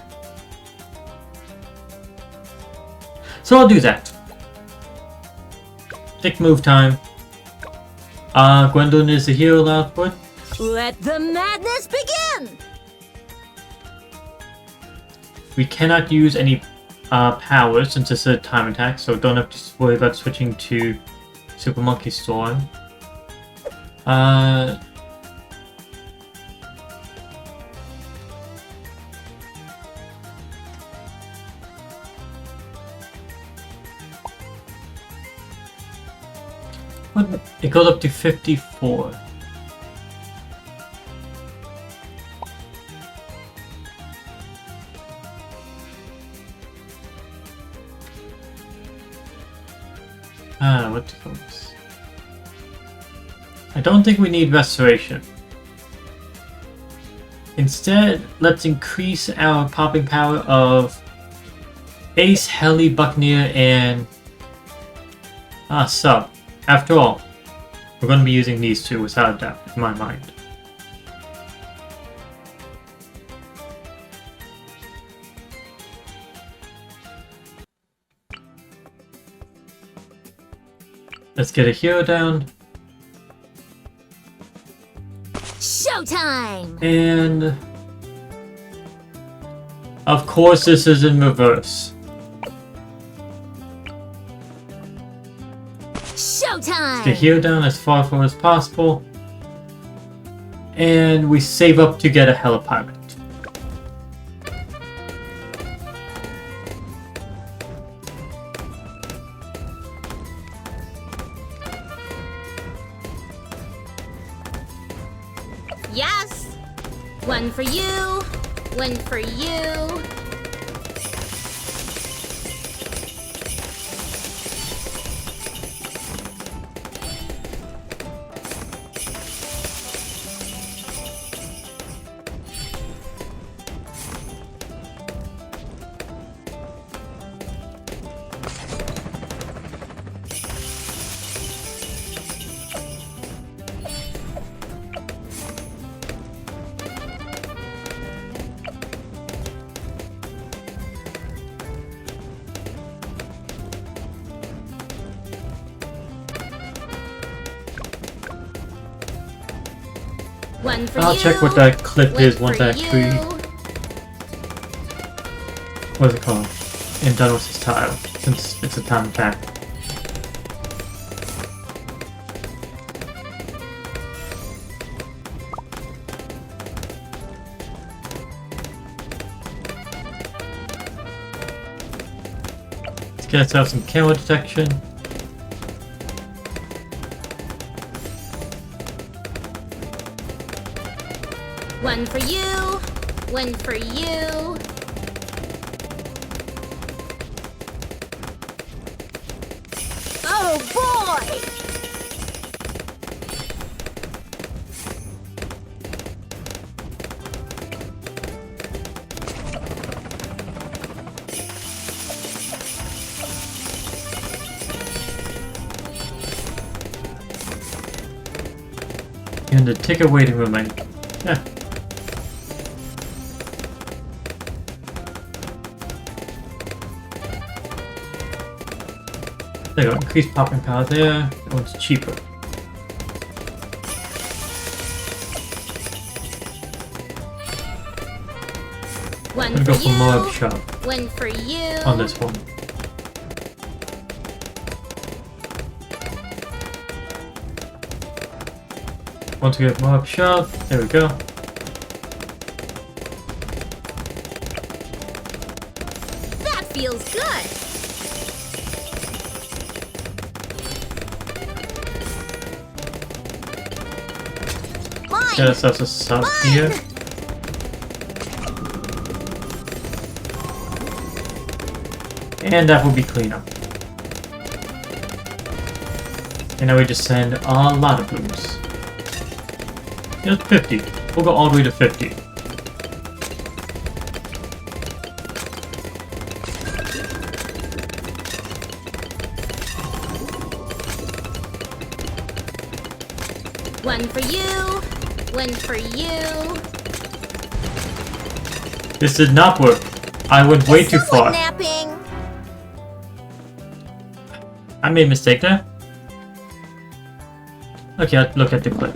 Speaker 1: So I'll do that. Dick move time. Gwendolyn is the hero output.
Speaker 3: Let the madness begin!
Speaker 1: We cannot use any powers since it's a time attack, so don't have to worry about switching to Super Monkey Storm. What? It goes up to 54. What to focus? I don't think we need restoration. Instead, let's increase our popping power of Ace, Heli, Buccaneer, and Sub. After all, we're going to be using these two without a doubt, in my mind. Let's get a hero down.
Speaker 3: Showtime!
Speaker 1: And of course this is in reverse.
Speaker 3: Showtime!
Speaker 1: Get hero down as far forward as possible. And we save up to get a helipirate.
Speaker 3: Yes! One for you, one for you. One for
Speaker 1: I'll
Speaker 3: you,
Speaker 1: check what that clip
Speaker 3: one
Speaker 1: is once
Speaker 3: for
Speaker 1: I actually,
Speaker 3: you.
Speaker 1: what is it called? And done with this tile, since it's a time attack. Let's get ourselves some camo detection.
Speaker 3: One for you, one for you. Oh boy!
Speaker 1: And the ticket waiting room, yeah. There you go, increased popping power there. That one's cheaper.
Speaker 3: One
Speaker 1: I'm gonna
Speaker 3: for
Speaker 1: go for
Speaker 3: you,
Speaker 1: more shot
Speaker 3: one for you.
Speaker 1: on this one. Once we get more up shot, there we go.
Speaker 3: That feels good. Mine.
Speaker 1: Get ourselves a sub
Speaker 3: Mine.
Speaker 1: here. And that will be cleanup. And now we just send a lot of blooms. Just 50. We'll go all the way to 50.
Speaker 3: One for you, one for you.
Speaker 1: This did not work. I went way
Speaker 3: Is
Speaker 1: too
Speaker 3: someone
Speaker 1: far.
Speaker 3: napping?
Speaker 1: I made a mistake there. Okay, I'll look at the clip.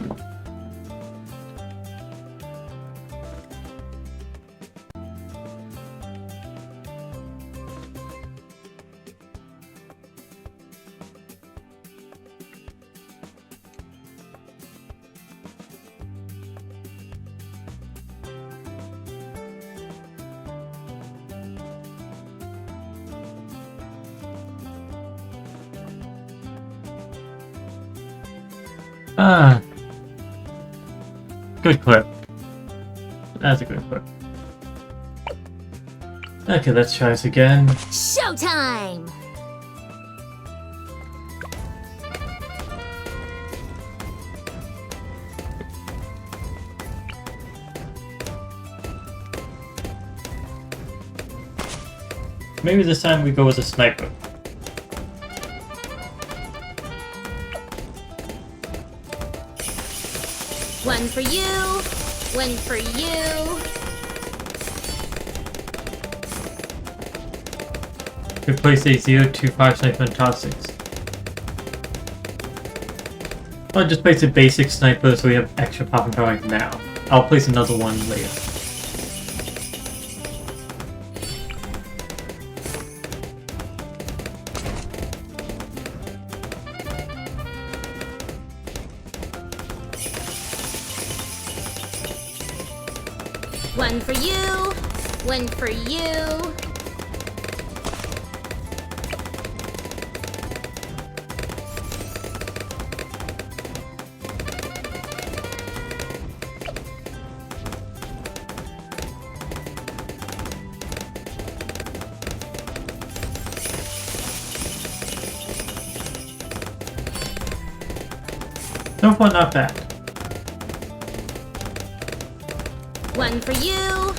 Speaker 1: Ah. Good clip. That's a good clip. Okay, let's try this again.
Speaker 3: Showtime!
Speaker 1: Maybe this time we go as a sniper.
Speaker 3: One for you, one for you.
Speaker 1: Replace a 025 sniper on top 6. I'll just place a basic sniper so we have extra popping power right now. I'll place another one later.
Speaker 3: One for you, one for you.
Speaker 1: So far, not bad.
Speaker 3: One for you,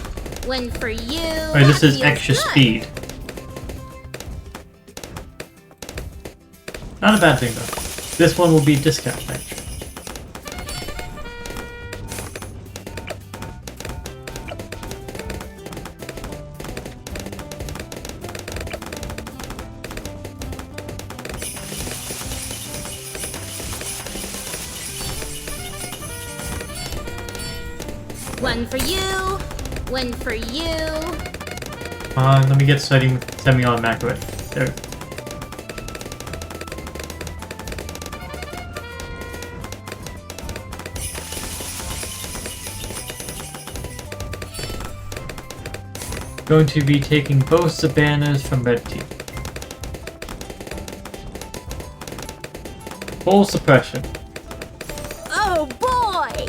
Speaker 3: one for you.
Speaker 1: Alright, this is
Speaker 3: Feels
Speaker 1: extra
Speaker 3: good.
Speaker 1: speed. Not a bad thing though. This one will be discount actually.
Speaker 3: One for you, one for you.
Speaker 1: Let me get semi-automatic with it. There. Going to be taking both the banners from red team. Full suppression.
Speaker 3: Oh boy!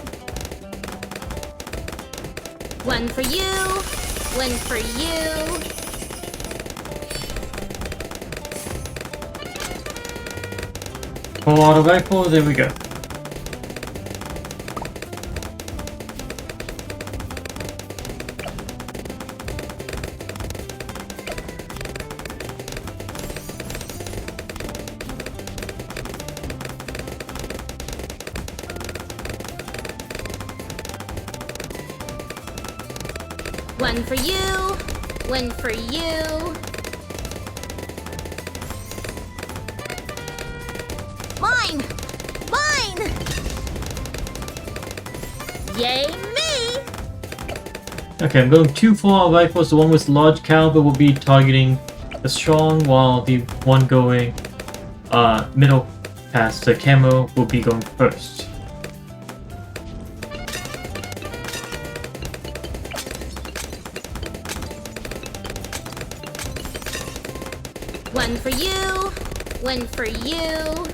Speaker 3: One for you, one for you.
Speaker 1: Full auto rifle, there we go.
Speaker 3: One for you, one for you. Mine! Mine! Yay me!
Speaker 1: Okay, I'm going 2 full-auto rifles. The one with large caliber will be targeting the strong, while the one going middle past the camo will be going first.
Speaker 3: One for you, one for you.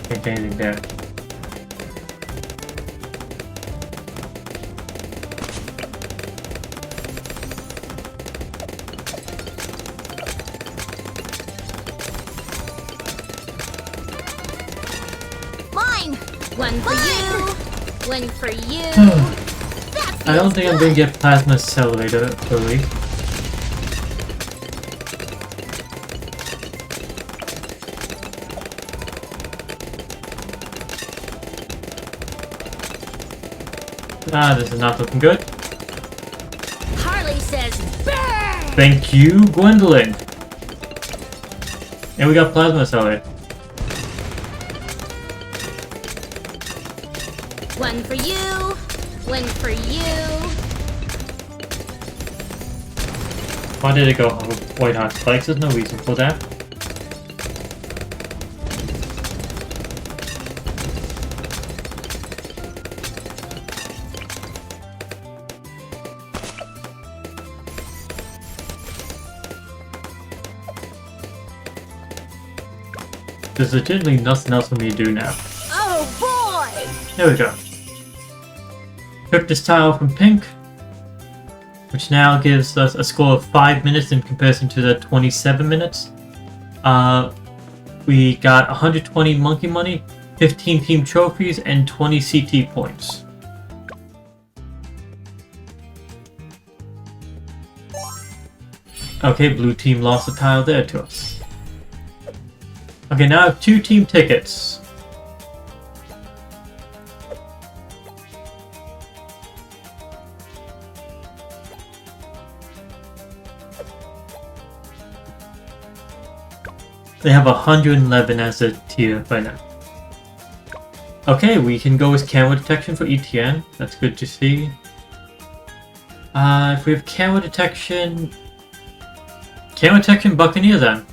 Speaker 1: Can't do anything there.
Speaker 3: Mine! One for you, one for you. That
Speaker 1: I don't
Speaker 3: feels
Speaker 1: think I'm
Speaker 3: good.
Speaker 1: going to get Plasma Accelerator early. Ah, this is not looking good.
Speaker 3: Harley says, burn!
Speaker 1: Thank you, Gwendolyn. And we got Plasma Accelerator.
Speaker 3: One for you, one for you.
Speaker 1: Why did it go white hot spikes? There's no reason for that. There's legitimately nothing else for me to do now.
Speaker 3: Oh boy!
Speaker 1: There we go. Took this tile from pink. which now gives us a score of 5 minutes in comparison to the 27 minutes. We got 120 monkey money, 15 team trophies, and 20 CT points. Okay, blue team lost a tile there to us. Okay, now I have 2 team tickets. They have 111 as a tier right now. Okay, we can go with camera detection for ETN. That's good to see. If we have camera detection Buccaneer then.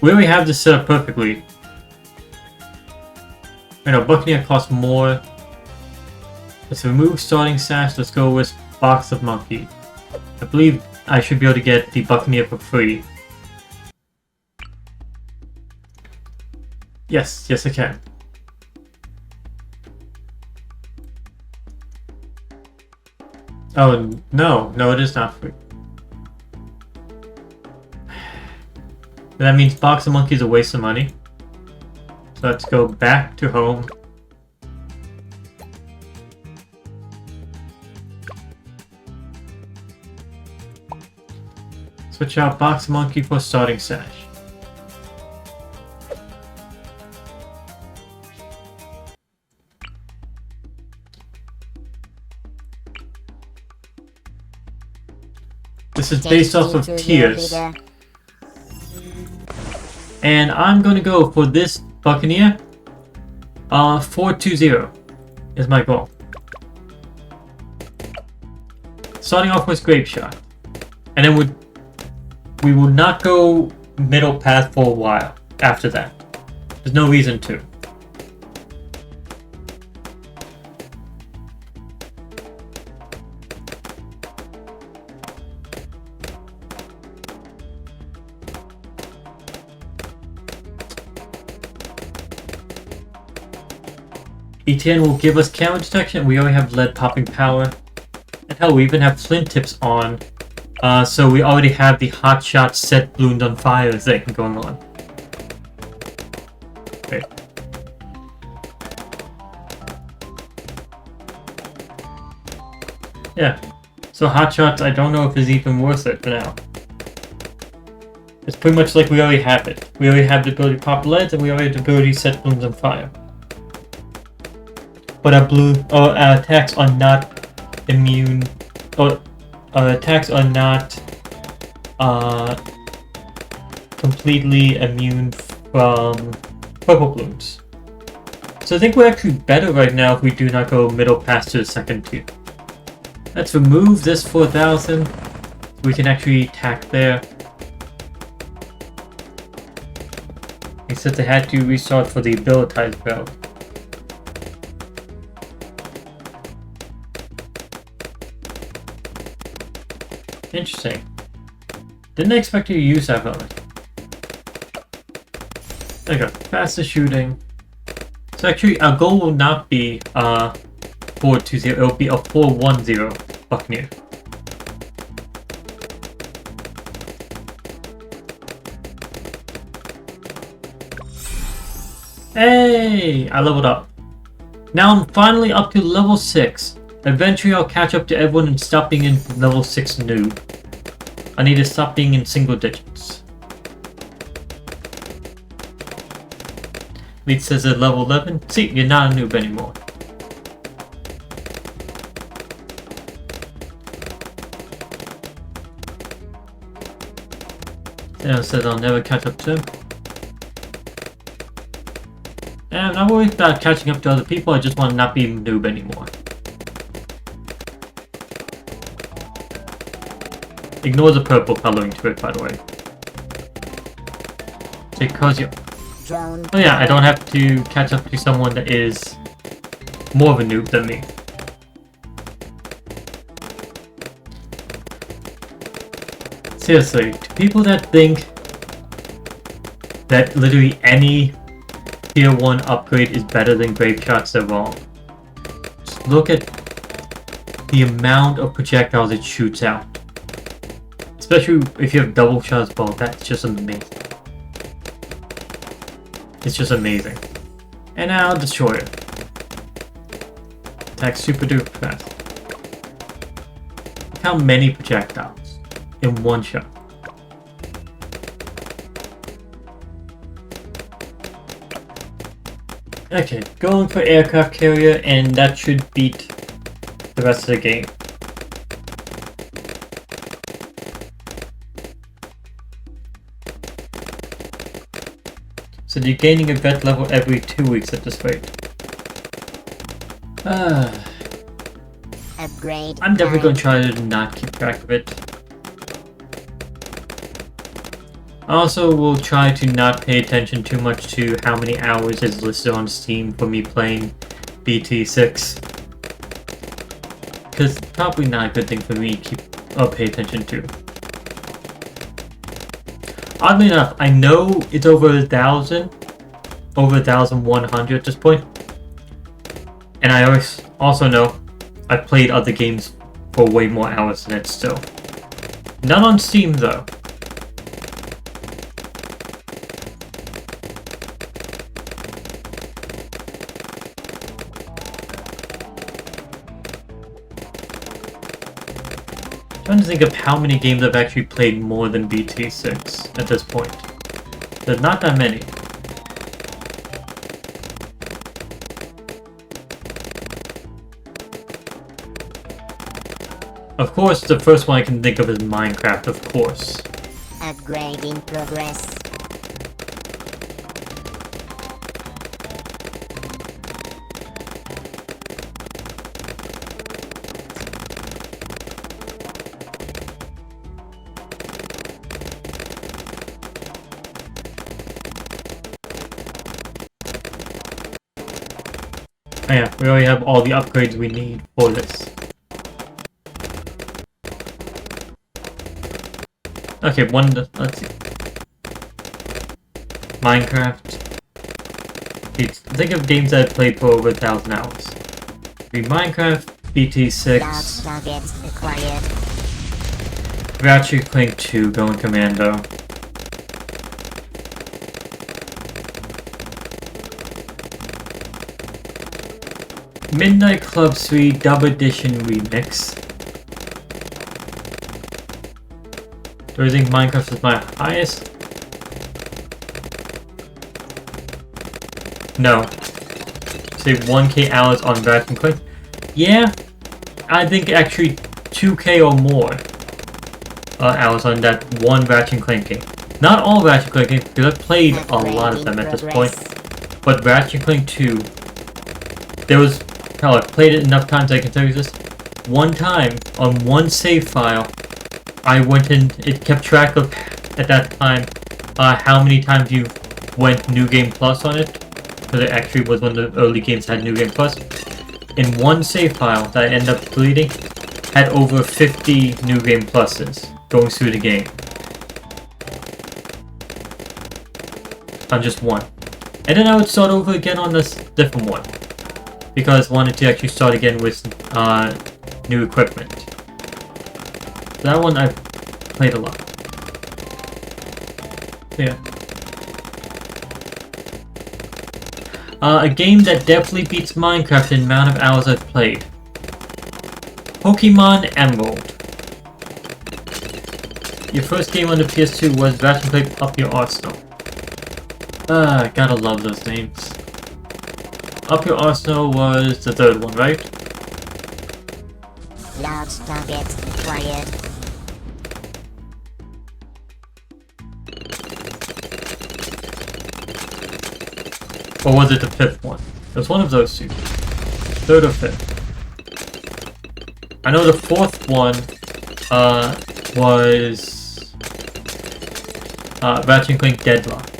Speaker 1: We already have this set up perfectly. I know Buccaneer costs more. Let's remove starting sash. Let's go with Box of Monkey. I believe I should be able to get the Buccaneer for free. Yes, I can. Oh, no, it is not free. That means Box of Monkey is a waste of money. So let's go back to home. Switch out Box of Monkey for starting sash. This is based off of tiers. And I'm gonna go for this Buccaneer. 420 is my goal. Starting off with Grape Shot. And then we will not go middle path for a while after that. There's no reason to. ETN will give us camera detection. We already have lead popping power. And hell, we even have flint tips on. So we already have the hot shot set ballooned on fire thing going on. Wait. Yeah. So hot shots, I don't know if it's even worth it for now. It's pretty much like we already have it. We already have the ability to pop leads, and we already have the ability to set balloons on fire. But our attacks are not immune, or our attacks are not completely immune from purple balloons. So I think we're actually better right now if we do not go middle pass to the second tier. Let's remove this 4,000. We can actually attack there. Except they had to restart for the abilitized bell. Interesting. Didn't expect you to use that ability. There you go. Faster shooting. So actually, our goal will not be 420. It will be a 410 Buccaneer. Hey! I leveled up. Now I'm finally up to level 6. Eventually I'll catch up to everyone and stop being in level 6 noob. I need to stop being in single digits. Lead says at level 11. See, you're not a noob anymore. And it says I'll never catch up to him. And I'm not worried about catching up to other people, I just want to not be a noob anymore. Ignore the purple coloring to it, by the way. Because you... Oh yeah, I don't have to catch up to someone that is more of a noob than me. Seriously, to people that think that literally any tier 1 upgrade is better than Grape Shots, they're wrong. Just look at the amount of projectiles it shoots out. Especially if you have double shot as well, that's just amazing. It's just amazing. And now Destroyer. Attack super duper fast. Look how many projectiles in one shot. Okay, going for aircraft carrier, and that should beat the rest of the game. So you're gaining a vet level every 2 weeks at this rate.
Speaker 4: Upgrade.
Speaker 1: I'm definitely going to try to not keep track of it. I also will try to not pay attention too much to how many hours is listed on Steam for me playing BT6. Because it's probably not a good thing for me to pay attention to. Oddly enough, I know it's over 1,000, over 1,100 at this point. And I also know I've played other games for way more hours than it still. Not on Steam though. Trying to think of how many games I've actually played more than BT6 at this point. There's not that many. Of course, the first one I can think of is Minecraft, of course.
Speaker 4: Upgrade in progress.
Speaker 1: Oh yeah, we already have all the upgrades we need for this. Okay, let's see. Minecraft. Think of games that I've played for over 1,000 hours. Minecraft, BT6,
Speaker 4: Large targets acquired.
Speaker 1: Ratchet and Clank 2, Going Commando. Midnight Club 3 Dub Edition Remix. Do I think Minecraft is my highest? No. Say 1k hours on Ratchet and Clank? Yeah, I think actually 2k or more hours on that one Ratchet and Clank game. Not all Ratchet and Clank games, because I've played a lot of them at this point. But Ratchet and Clank 2, there was, hell, I've played it enough times I can tell you this. One time, on one save file, I went in, it kept track of, at that time, how many times you went New Game Plus on it. Because it actually was one of the early games that had New Game Plus. In one save file that I ended up deleting, had over 50 New Game Pluses going through the game. On just one. And then I would start over again on this different one. Because I wanted to actually start again with new equipment. So that one I've played a lot. So yeah. A game that definitely beats Minecraft in the amount of hours I've played. Pokemon Emerald. Your first game on the PS2 was Ratchet and Clank Up Your Arsenal. Gotta love those names. Up Your Arsenal was the third one, right?
Speaker 4: Large targets acquired.
Speaker 1: Or was it the fifth one? It was one of those two. Third or fifth. I know the fourth one was Ratchet and Clank Deadlocked.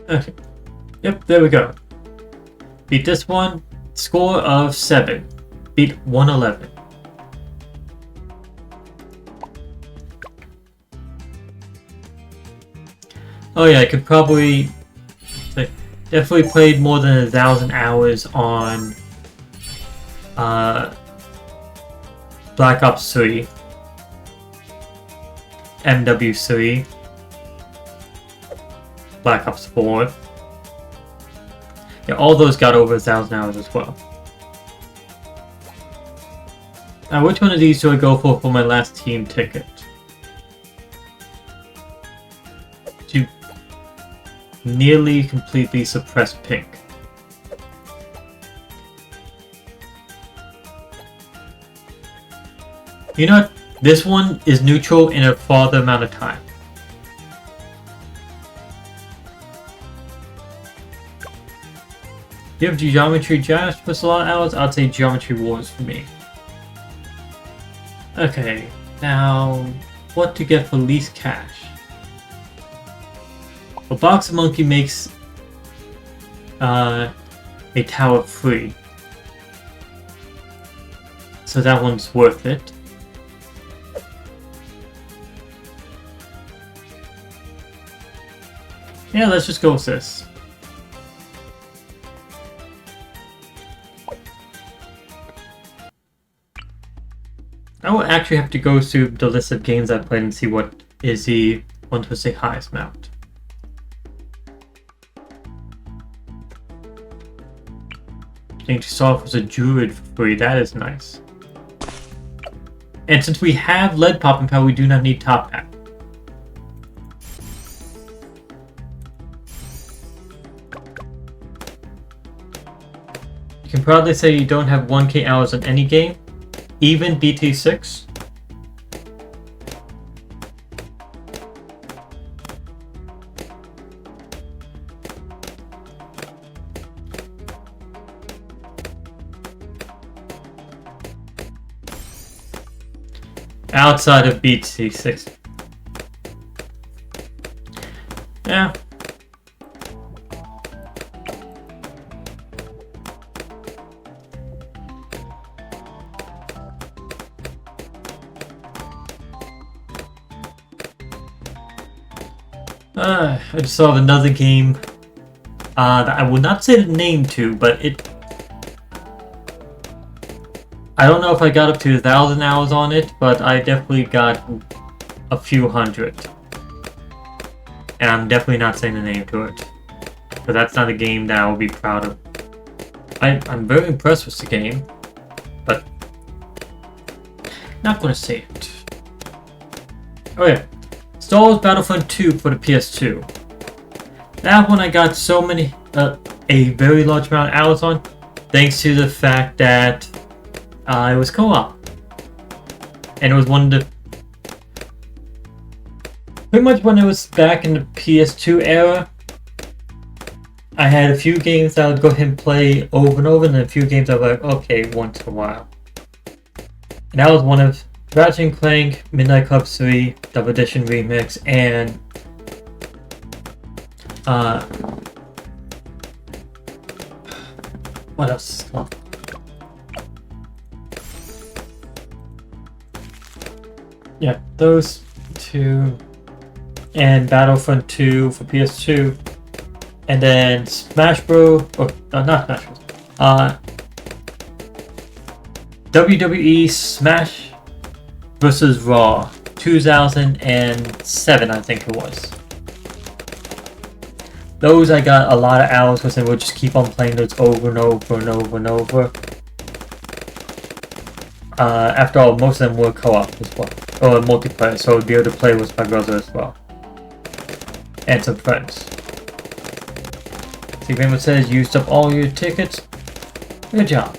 Speaker 1: Okay. Yep, there we go. Beat this one. Score of 7. Beat 111. Oh yeah, I could probably say, definitely played more than 1,000 hours on Black Ops 3, MW3, Black Ops 4. Yeah, all those got over 1,000 hours as well. Now, which one of these do I go for my last team ticket? To nearly completely suppress pink. You know what? This one is neutral in a farther amount of time. You have Geometry Dash for a lot of hours? I'd say Geometry Wars for me. Okay, now what to get for least cash? A Box of Monkey makes a tower free. So that one's worth it. Yeah, let's just go with this. I will actually have to go through the list of games I've played and see what is the one with the highest amount. Change Soft was a druid for free, that is nice. And since we have lead popping power, we do not need top hat. You can probably say you don't have 1k hours on any game, even BTD6. Outside of BTD6. Yeah. I just saw another game that I will not say the name to, but I don't know if I got up to 1,000 hours on it, but I definitely got a few hundred. And I'm definitely not saying the name to it. But that's not a game that I will be proud of. I'm very impressed with the game, but not going to say it. Oh yeah. Star Wars Battlefront 2 for the PS2. That one I got so many, a very large amount of hours on, thanks to the fact that it was co-op. And it was one of the... Pretty much when it was back in the PS2 era, I had a few games that I would go ahead and play over and over, and then a few games I was like, okay, once in a while. And that was one of Ratchet & Clank, Midnight Club 3, Double Edition Remix, and what else? Oh. Yeah, those two, and Battlefront 2 for PS2, and then Smash Bros. Not Smash Bros. WWE Smash vs. Raw 2007, I think it was. Those I got a lot of hours with, and we'll just keep on playing those over and over and over and over. After all, most of them were co-op as well, or multiplayer, so I'd be able to play with my brother as well, and some friends. See, Raymond says, used up all your tickets. Good job.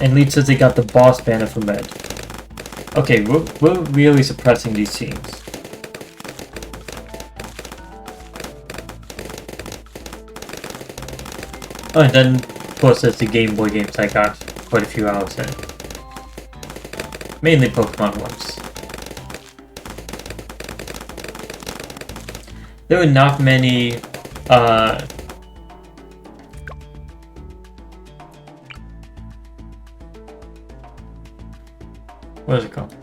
Speaker 1: And Lead says they got the boss banner for Med. Okay, we're really suppressing these teams. Oh, and then, of course, there's the Game Boy games I got quite a few hours in. Mainly Pokemon ones. There were not many, what is it called?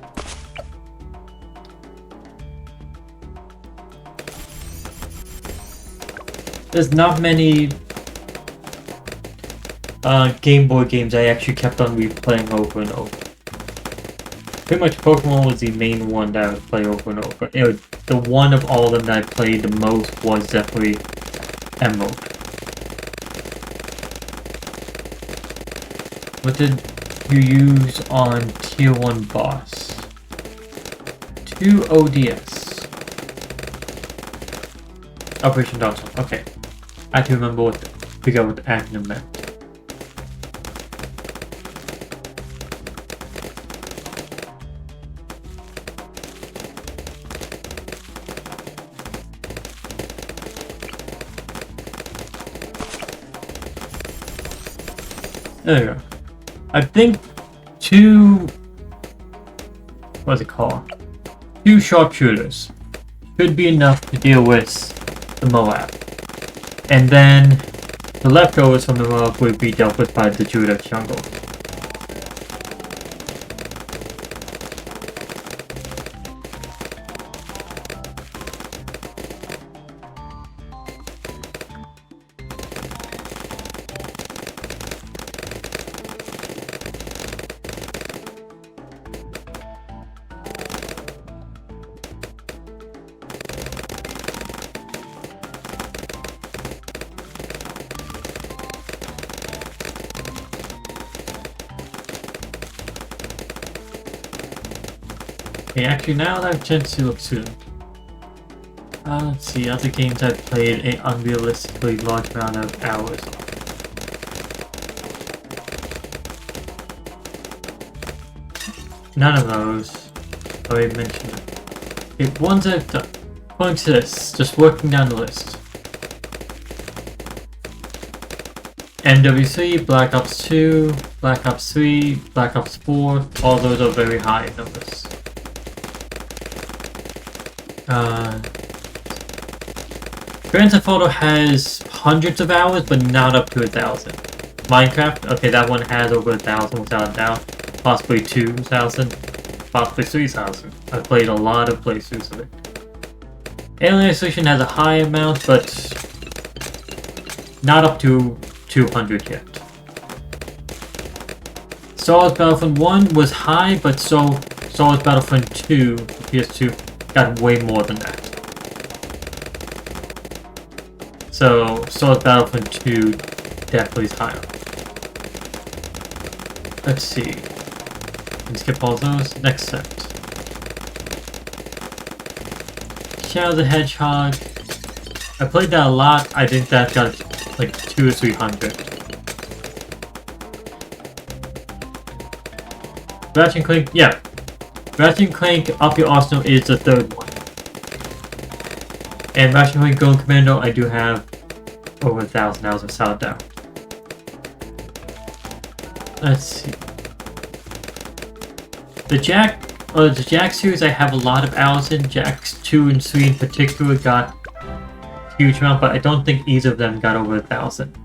Speaker 1: there's not many Game Boy games I actually kept on replaying over and over. Pretty much Pokemon was the main one that I would play over and over. The one of all of them that I played the most was definitely Emerald. What did you use on Tier 1 boss? 2 ODS. Operation Dawson. Okay. I have to remember figure out what the acronym meant. There you go. I think what's it called? 2 sharpshooters should be enough to deal with the Moab. And then the leftovers from the Moab would be dealt with by the Judah jungle. Okay, actually now that I have a chance to look soon. Let's see, other games I've played an unrealistically large amount of hours on. None of those. Already mentioned it. Okay, ones I've done. According to this, just working down the list. MW3, Black Ops 2, Black Ops 3, Black Ops 4, all those are very high numbers. Grand Theft Auto has hundreds of hours, but not up to 1,000. Minecraft, okay, that one has over 1,000 without a doubt. Possibly 2,000, possibly 3,000. I've played a lot of playthroughs of it. Alien Isolation has a high amount, but not up to 200 yet. Star Wars Battlefront 1 was high, but Star Wars Battlefront 2, PS2, got way more than that. So, Star Wars Battlefront 2 definitely is higher. Let's see. Can skip all those. Next set. Shadow the Hedgehog. I played that a lot. I think that got like 200 or 300. Ratchet and Clank, yeah. Ratchet and Clank Up Your Arsenal is the third one. And Ratchet and Clank Going Commando, I do have over 1,000 hours of Salad. Let's see. The Jack series, I have a lot of hours in. Jacks 2 and 3 in particular got a huge amount, but I don't think either of them got over 1,000.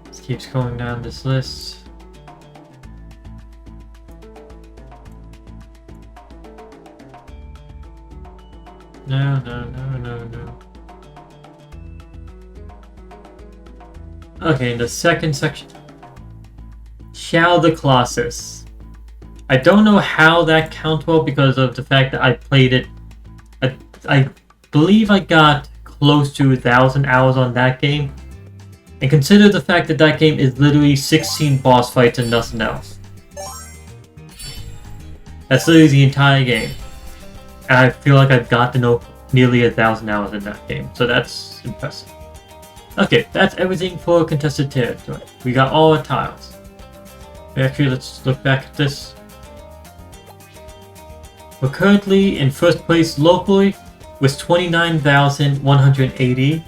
Speaker 1: This keeps going down this list. No. Okay, in the second section, Shadow the Colossus. I don't know how that counts well because of the fact that I played it. I believe I got close to 1,000 hours on that game. And consider the fact that that game is literally 16 boss fights and nothing else. That's literally the entire game. And I feel like I've got to know nearly 1,000 hours in that game, so that's impressive. Okay, that's everything for contested territory. We got all our tiles. Actually, let's look back at this. We're currently in first place locally with 29,180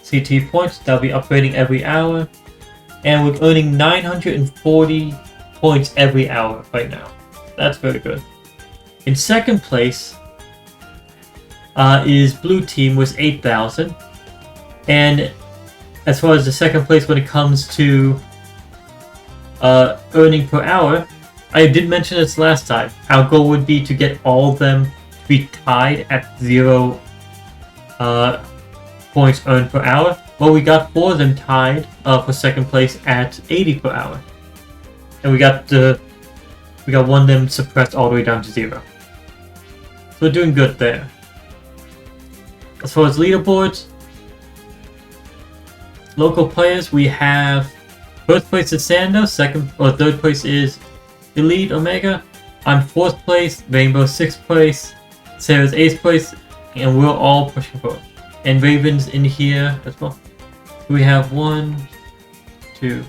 Speaker 1: CT points. That'll be upgrading every hour. And we're earning 940 points every hour right now. That's very good. In second place is Blue Team with 8,000. And as far as the second place when it comes to earning per hour, I did mention this last time. Our goal would be to get all of them be tied at 0 points earned per hour. Well, we got 4 of them tied for second place at 80 per hour, and we got one of them suppressed all the way down to 0. So we're doing good there. As far as leaderboards, local players, we have first place is Sando, second or third place is Elite Omega. I'm 4th place, Rainbow 6th place, Sarah's 8th place, and we're all pushing forward. And Raven's in here as well. We have 1, 2,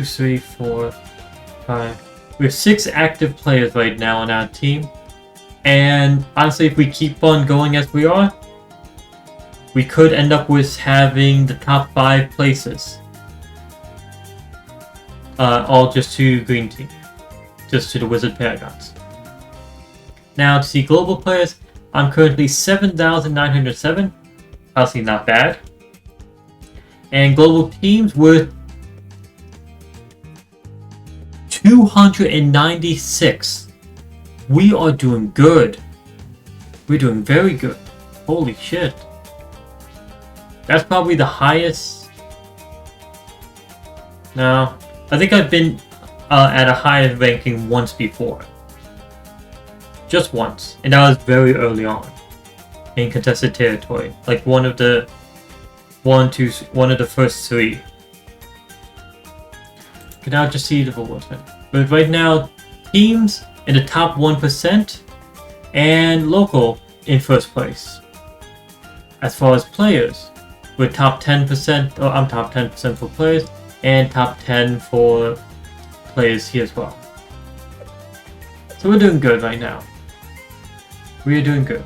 Speaker 1: 3, 4, 5. We have 6 active players right now on our team. And honestly, if we keep on going as we are, we could end up with having the top 5 places. All just to Green Team. Just to the Wizard Paragons. Now, to see global players, I'm currently 7,907. Obviously not bad. And global teams were 296. We are doing good. We're doing very good. Holy shit. That's probably the highest. No, I think I've been at a higher ranking once before. Just once, and that was very early on in contested territory, like one of the first 3. You can now just see the rewards. But right now, teams in the top 1% and local in first place. As far as players, we're top 10%, or I'm top 10% for players, and top 10 for players here as well. So we're doing good right now. We are doing good.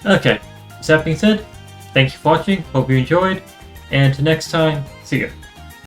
Speaker 1: Okay, with that being said, thank you for watching, hope you enjoyed, and until next time, see ya.